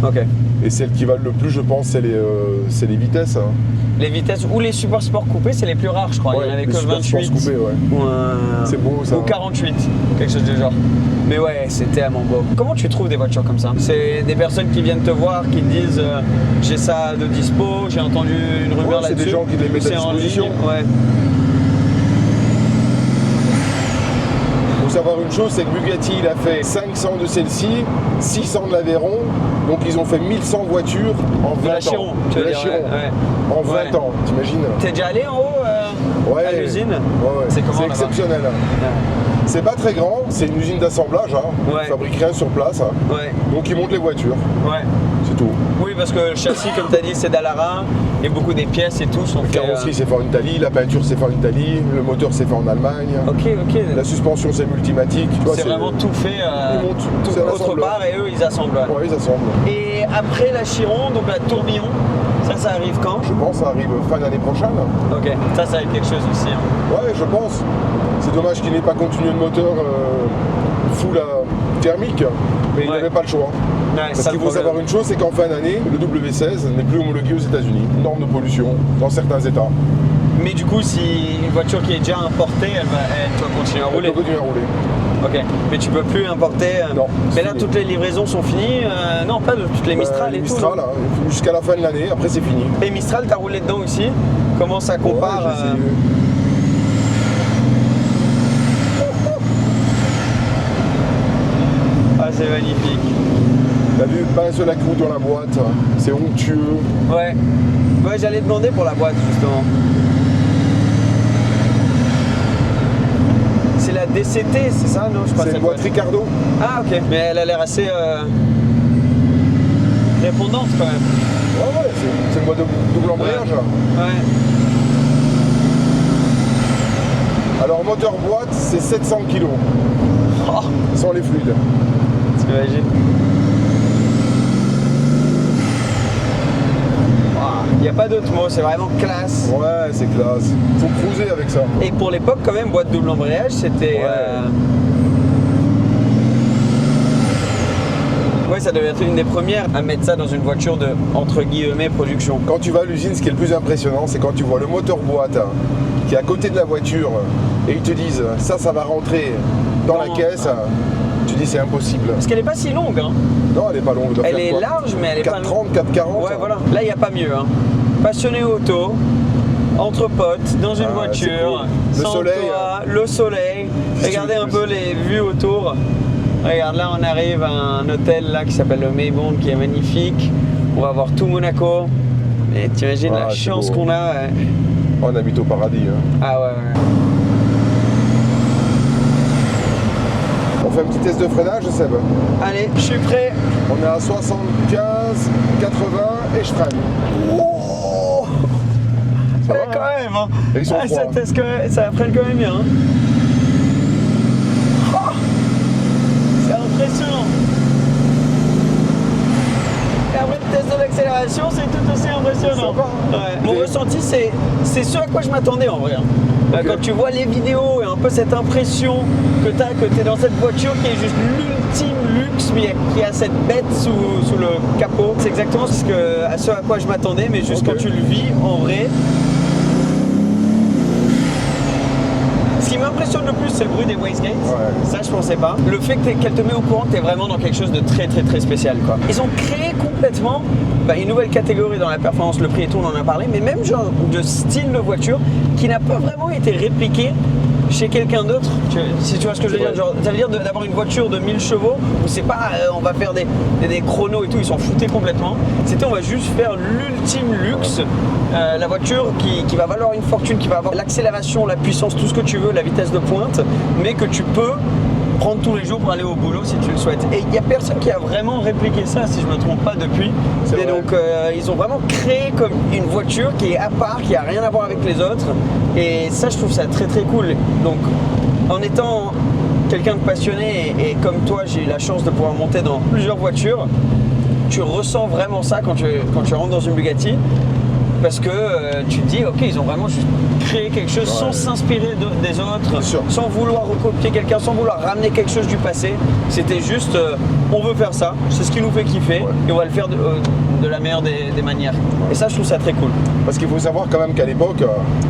Ok. Et celles qui valent le plus, je pense, c'est les vitesses. Hein. Les vitesses ou les super sports coupés, c'est les plus rares, je crois. Ouais, il y en avait que 28. Coupés, ouais. C'est beau, ça. Ou 48, quelque chose du genre. Mais ouais, c'est tellement beau. Comment tu trouves des voitures comme ça? C'est des personnes qui viennent te voir, qui te disent j'ai ça de dispo, j'ai entendu une rumeur là-dessus. C'est des gens qui les mettent à disposition. Ouais. Faut savoir une chose, c'est que Bugatti, il a fait 500 de celle-ci, 600 de l'Aveyron, donc ils ont fait 1100 voitures en 20 ans. Chiron, tu veux dire, En 20 ans, t'imagines? T'es déjà allé en haut à l'usine? Ouais. C'est exceptionnel. Ouais. C'est pas très grand, c'est une usine d'assemblage, hein. Ils fabriquent rien sur place. Hein. Ouais. Donc ils montent les voitures. Ouais. C'est tout. Oui, parce que le châssis, comme tu as dit, c'est d'Alara et beaucoup des pièces et tout sont faits. La carrosserie, c'est fait en Italie, la peinture, c'est fait en Italie, le moteur, c'est fait en Allemagne. Ok. La suspension, c'est multimatique. C'est vraiment tout fait autre part et eux, ils assemblent. Ouais, ils assemblent. Et après la Chiron, donc la tourbillon, ça arrive quand? Je pense que ça arrive fin d'année prochaine. Ok, ça va être quelque chose aussi. Hein. Ouais, je pense. C'est dommage qu'il n'ait pas continué le moteur full thermique, mais il n'avait pas le choix. Ouais, parce qu'il faut savoir une chose, c'est qu'en fin d'année, le W16 n'est plus homologué aux États-Unis. Norme de pollution dans certains États. Mais du coup, si une voiture qui est déjà importée, elle doit continuer à rouler. Elle doit continuer à rouler. Ok, mais tu peux plus importer. Non. Mais là, toutes les livraisons sont finies. Non, pas de toutes les Mistral et tout. Mistral, jusqu'à la fin de l'année, après c'est fini. Et Mistral, t'as roulé dedans aussi? Comment ça compare? Ah, c'est magnifique. T'as vu, pas un seul accroc dans la boîte, c'est onctueux. Ouais, j'allais demander pour la boîte justement. C'est la DCT, c'est ça? Non, je crois. C'est une boîte Ricardo. Ah, ok. Mais elle a l'air assez répondante quand même. Ouais, c'est une boîte de double embrayage. Ouais. Alors moteur boîte, c'est 700 kg. Oh. Sans les fluides. T'imagines? Il n'y a pas d'autre mot, c'est vraiment classe. Ouais, c'est classe. Faut cruiser avec ça. Et pour l'époque, quand même, boîte double embrayage, c'était. Ouais, ça devait être une des premières à mettre ça dans une voiture de, entre guillemets, production. Quand tu vas à l'usine, ce qui est le plus impressionnant, c'est quand tu vois le moteur boîte qui est à côté de la voiture et ils te disent ça va rentrer dans la caisse. Tu dis c'est impossible. Parce qu'elle est pas si longue. Hein. Non, elle est pas longue. Elle est large, mais elle est 430, pas longue. 440. Ouais, voilà. Là, il n'y a pas mieux. Hein. Passionné auto, entre potes, dans une voiture, cool. sans toit, le soleil. Regardez un peu les vues autour. Regarde, là, on arrive à un hôtel là qui s'appelle le Maybond, qui est magnifique. On va voir tout Monaco. Et tu imagines la chance qu'on a. On habite au paradis. Hein. Ah ouais. On fait un petit test de freinage, Seb? Allez, je suis prêt. On est à 75, 80 et je freine. Oh, ça va quand même. Hein. Ils sont ça freine quand même bien. Hein. Oh, c'est impressionnant. Et après le test de l'accélération, c'est tout aussi impressionnant. Ouais. Mon ressenti, c'est ce à quoi je m'attendais en vrai. Okay. Quand tu vois les vidéos et un peu cette impression que tu es dans cette voiture qui est juste l'ultime luxe, mais qui a cette bête sous le capot, c'est exactement ce à quoi je m'attendais, mais juste quand tu le vis en vrai. Ce qui m'impressionne le plus, c'est le bruit des wastegates. Ouais. Ça, je pensais pas. Le fait qu'elle te met au courant que tu es vraiment dans quelque chose de très très très spécial. Quoi. Ils ont créé complètement une nouvelle catégorie dans la performance, le prix et tout, on en a parlé, mais même genre de style de voiture qui n'a pas vraiment été répliqué chez quelqu'un d'autre, si tu vois ce que je veux dire. Genre, ça veut dire d'avoir une voiture de 1000 chevaux où c'est pas on va faire des chronos et tout, ils s'en foutaient complètement. C'était on va juste faire l'ultime luxe, la voiture qui va valoir une fortune, qui va avoir l'accélération, la puissance, tout ce que tu veux, la vitesse de pointe, mais que tu peux prendre tous les jours pour aller au boulot si tu le souhaites. Et il n'y a personne qui a vraiment répliqué ça, si je ne me trompe pas, depuis. Et donc ils ont vraiment créé comme une voiture qui est à part, qui n'a rien à voir avec les autres. Et ça, je trouve ça très très cool. Donc en étant quelqu'un de passionné et comme toi, j'ai eu la chance de pouvoir monter dans plusieurs voitures, tu ressens vraiment ça quand tu rentres dans une Bugatti. Parce que tu te dis, ok, ils ont vraiment juste créé quelque chose sans s'inspirer des autres, sans vouloir recopier quelqu'un, sans vouloir ramener quelque chose du passé. C'était juste, on veut faire ça, c'est ce qui nous fait kiffer et on va le faire de la meilleure des manières. Et ça, je trouve ça très cool. Parce qu'il faut savoir quand même qu'à l'époque,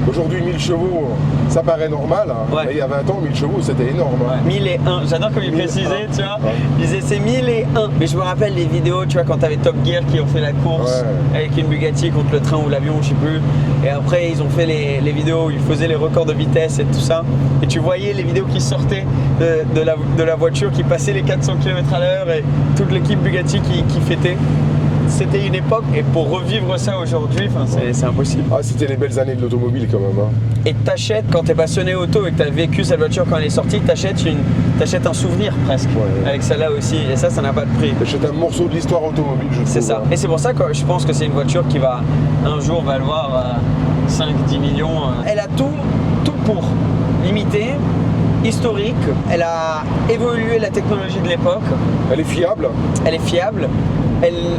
aujourd'hui 1000 chevaux, ça paraît normal, mais il y a 20 ans, 1000 chevaux, c'était énorme. 1001, j'adore comme il précisait, tu vois. Il disait c'est 1001. Mais je me rappelle les vidéos, tu vois, quand tu avais Top Gear qui ont fait la course avec une Bugatti contre le train ou l'avion, je sais plus. Et après, ils ont fait les vidéos où ils faisaient les records de vitesse et tout ça. Et tu voyais les vidéos qui sortaient de la voiture, qui passaient les 400 km/h et toute l'équipe Bugatti qui fêtait. C'était une époque, et pour revivre ça aujourd'hui, c'est impossible. Ah, c'était les belles années de l'automobile quand même. Et t'achètes, quand t'es passionné auto et que t'as vécu cette voiture quand elle est sortie, t'achètes un souvenir presque, avec celle-là aussi, et ça n'a pas de prix. T'achètes un morceau de l'histoire automobile, je trouve. C'est ça, et c'est pour ça que je pense que c'est une voiture qui va un jour valoir 5-10 millions. Elle a tout pour l'imiter, historique, elle a évolué la technologie de l'époque. Elle est fiable. Elle est fiable.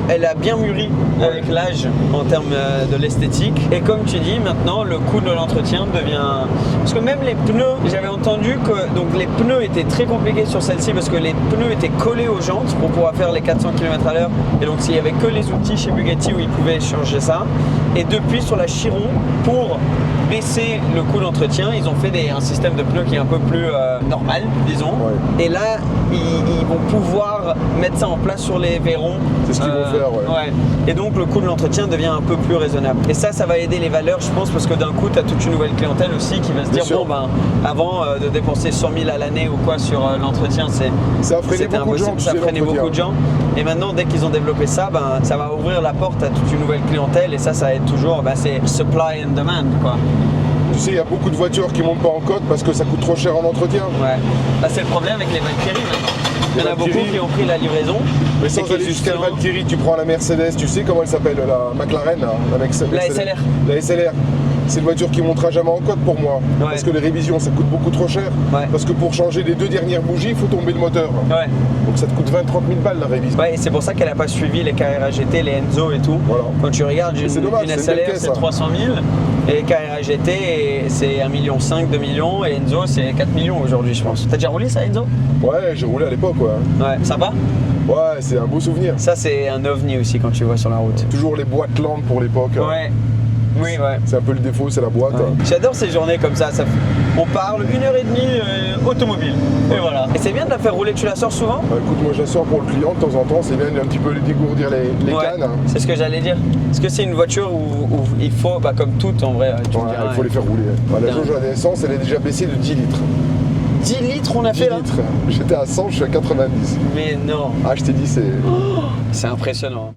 Elle a bien mûri avec l'âge en termes de l'esthétique. Et comme tu dis, maintenant, le coût de l'entretien devient... Parce que même les pneus, j'avais entendu que donc, les pneus étaient très compliqués sur celle-ci parce que les pneus étaient collés aux jantes pour pouvoir faire les 400 km/h. Et donc, il n'y avait que les outils chez Bugatti où ils pouvaient changer ça. Et depuis, sur la Chiron, pour baisser le coût d'entretien, ils ont fait un système de pneus qui est un peu plus normal, disons. Et là, ils vont pouvoir mettre ça en place sur les Veyron. C'est ce qu'ils vont faire, Et donc le coût de l'entretien devient un peu plus raisonnable. Et ça va aider les valeurs, je pense, parce que d'un coup, tu as toute une nouvelle clientèle aussi qui va se dire, avant de dépenser 100 000 à l'année ou quoi sur l'entretien, ça a freiné beaucoup de gens. Ça a freiné beaucoup de gens. Et maintenant, dès qu'ils ont développé ça, ça va ouvrir la porte à toute une nouvelle clientèle. Et ça aide toujours, c'est supply and demand, quoi. Tu sais, il y a beaucoup de voitures qui montent pas en cote parce que ça coûte trop cher en entretien. C'est le problème avec les Valkyrie maintenant. Il y en a beaucoup qui ont pris la livraison. Mais sans aller jusqu'à la Valkyrie, tu prends la Mercedes, tu sais comment elle s'appelle, la McLaren, la SLR. La SLR. C'est une voiture qui ne montera jamais en cote pour moi. Parce que les révisions, ça coûte beaucoup trop cher. Parce que pour changer les 2 dernières bougies, il faut tomber le moteur. Donc ça te coûte 20-30 000 balles la révision. Et c'est pour ça qu'elle n'a pas suivi les Carrera GT, les Enzo et tout. Quand tu regardes une SLR, c'est 300 000. Et les Carrera GT, c'est 1,5 million, 2 millions. Et Enzo, c'est 4 millions aujourd'hui, je pense. T'as déjà roulé ça, Enzo? Ouais, j'ai roulé à l'époque. Sympa? Ouais, c'est un beau souvenir. Ça, c'est un ovni aussi quand tu vois sur la route. Toujours les boîtes lentes pour l'époque. Oui, c'est un peu le défaut, c'est la boîte. J'adore ces journées comme ça. On parle 1h30 automobile. Et voilà. Et c'est bien de la faire rouler, tu la sors souvent? Écoute, moi je la sors pour le client de temps en temps, c'est bien un petit peu dégourdir les cannes. C'est ce que j'allais dire. Est-ce que c'est une voiture où il faut, comme toutes en vrai, il faut les faire rouler. La jauge à l'essence, elle est déjà baissée de 10 litres. 10 litres on a fait là? 10 litres. J'étais à 100, je suis à 90. Mais non. Ah, je t'ai dit, c'est... C'est impressionnant.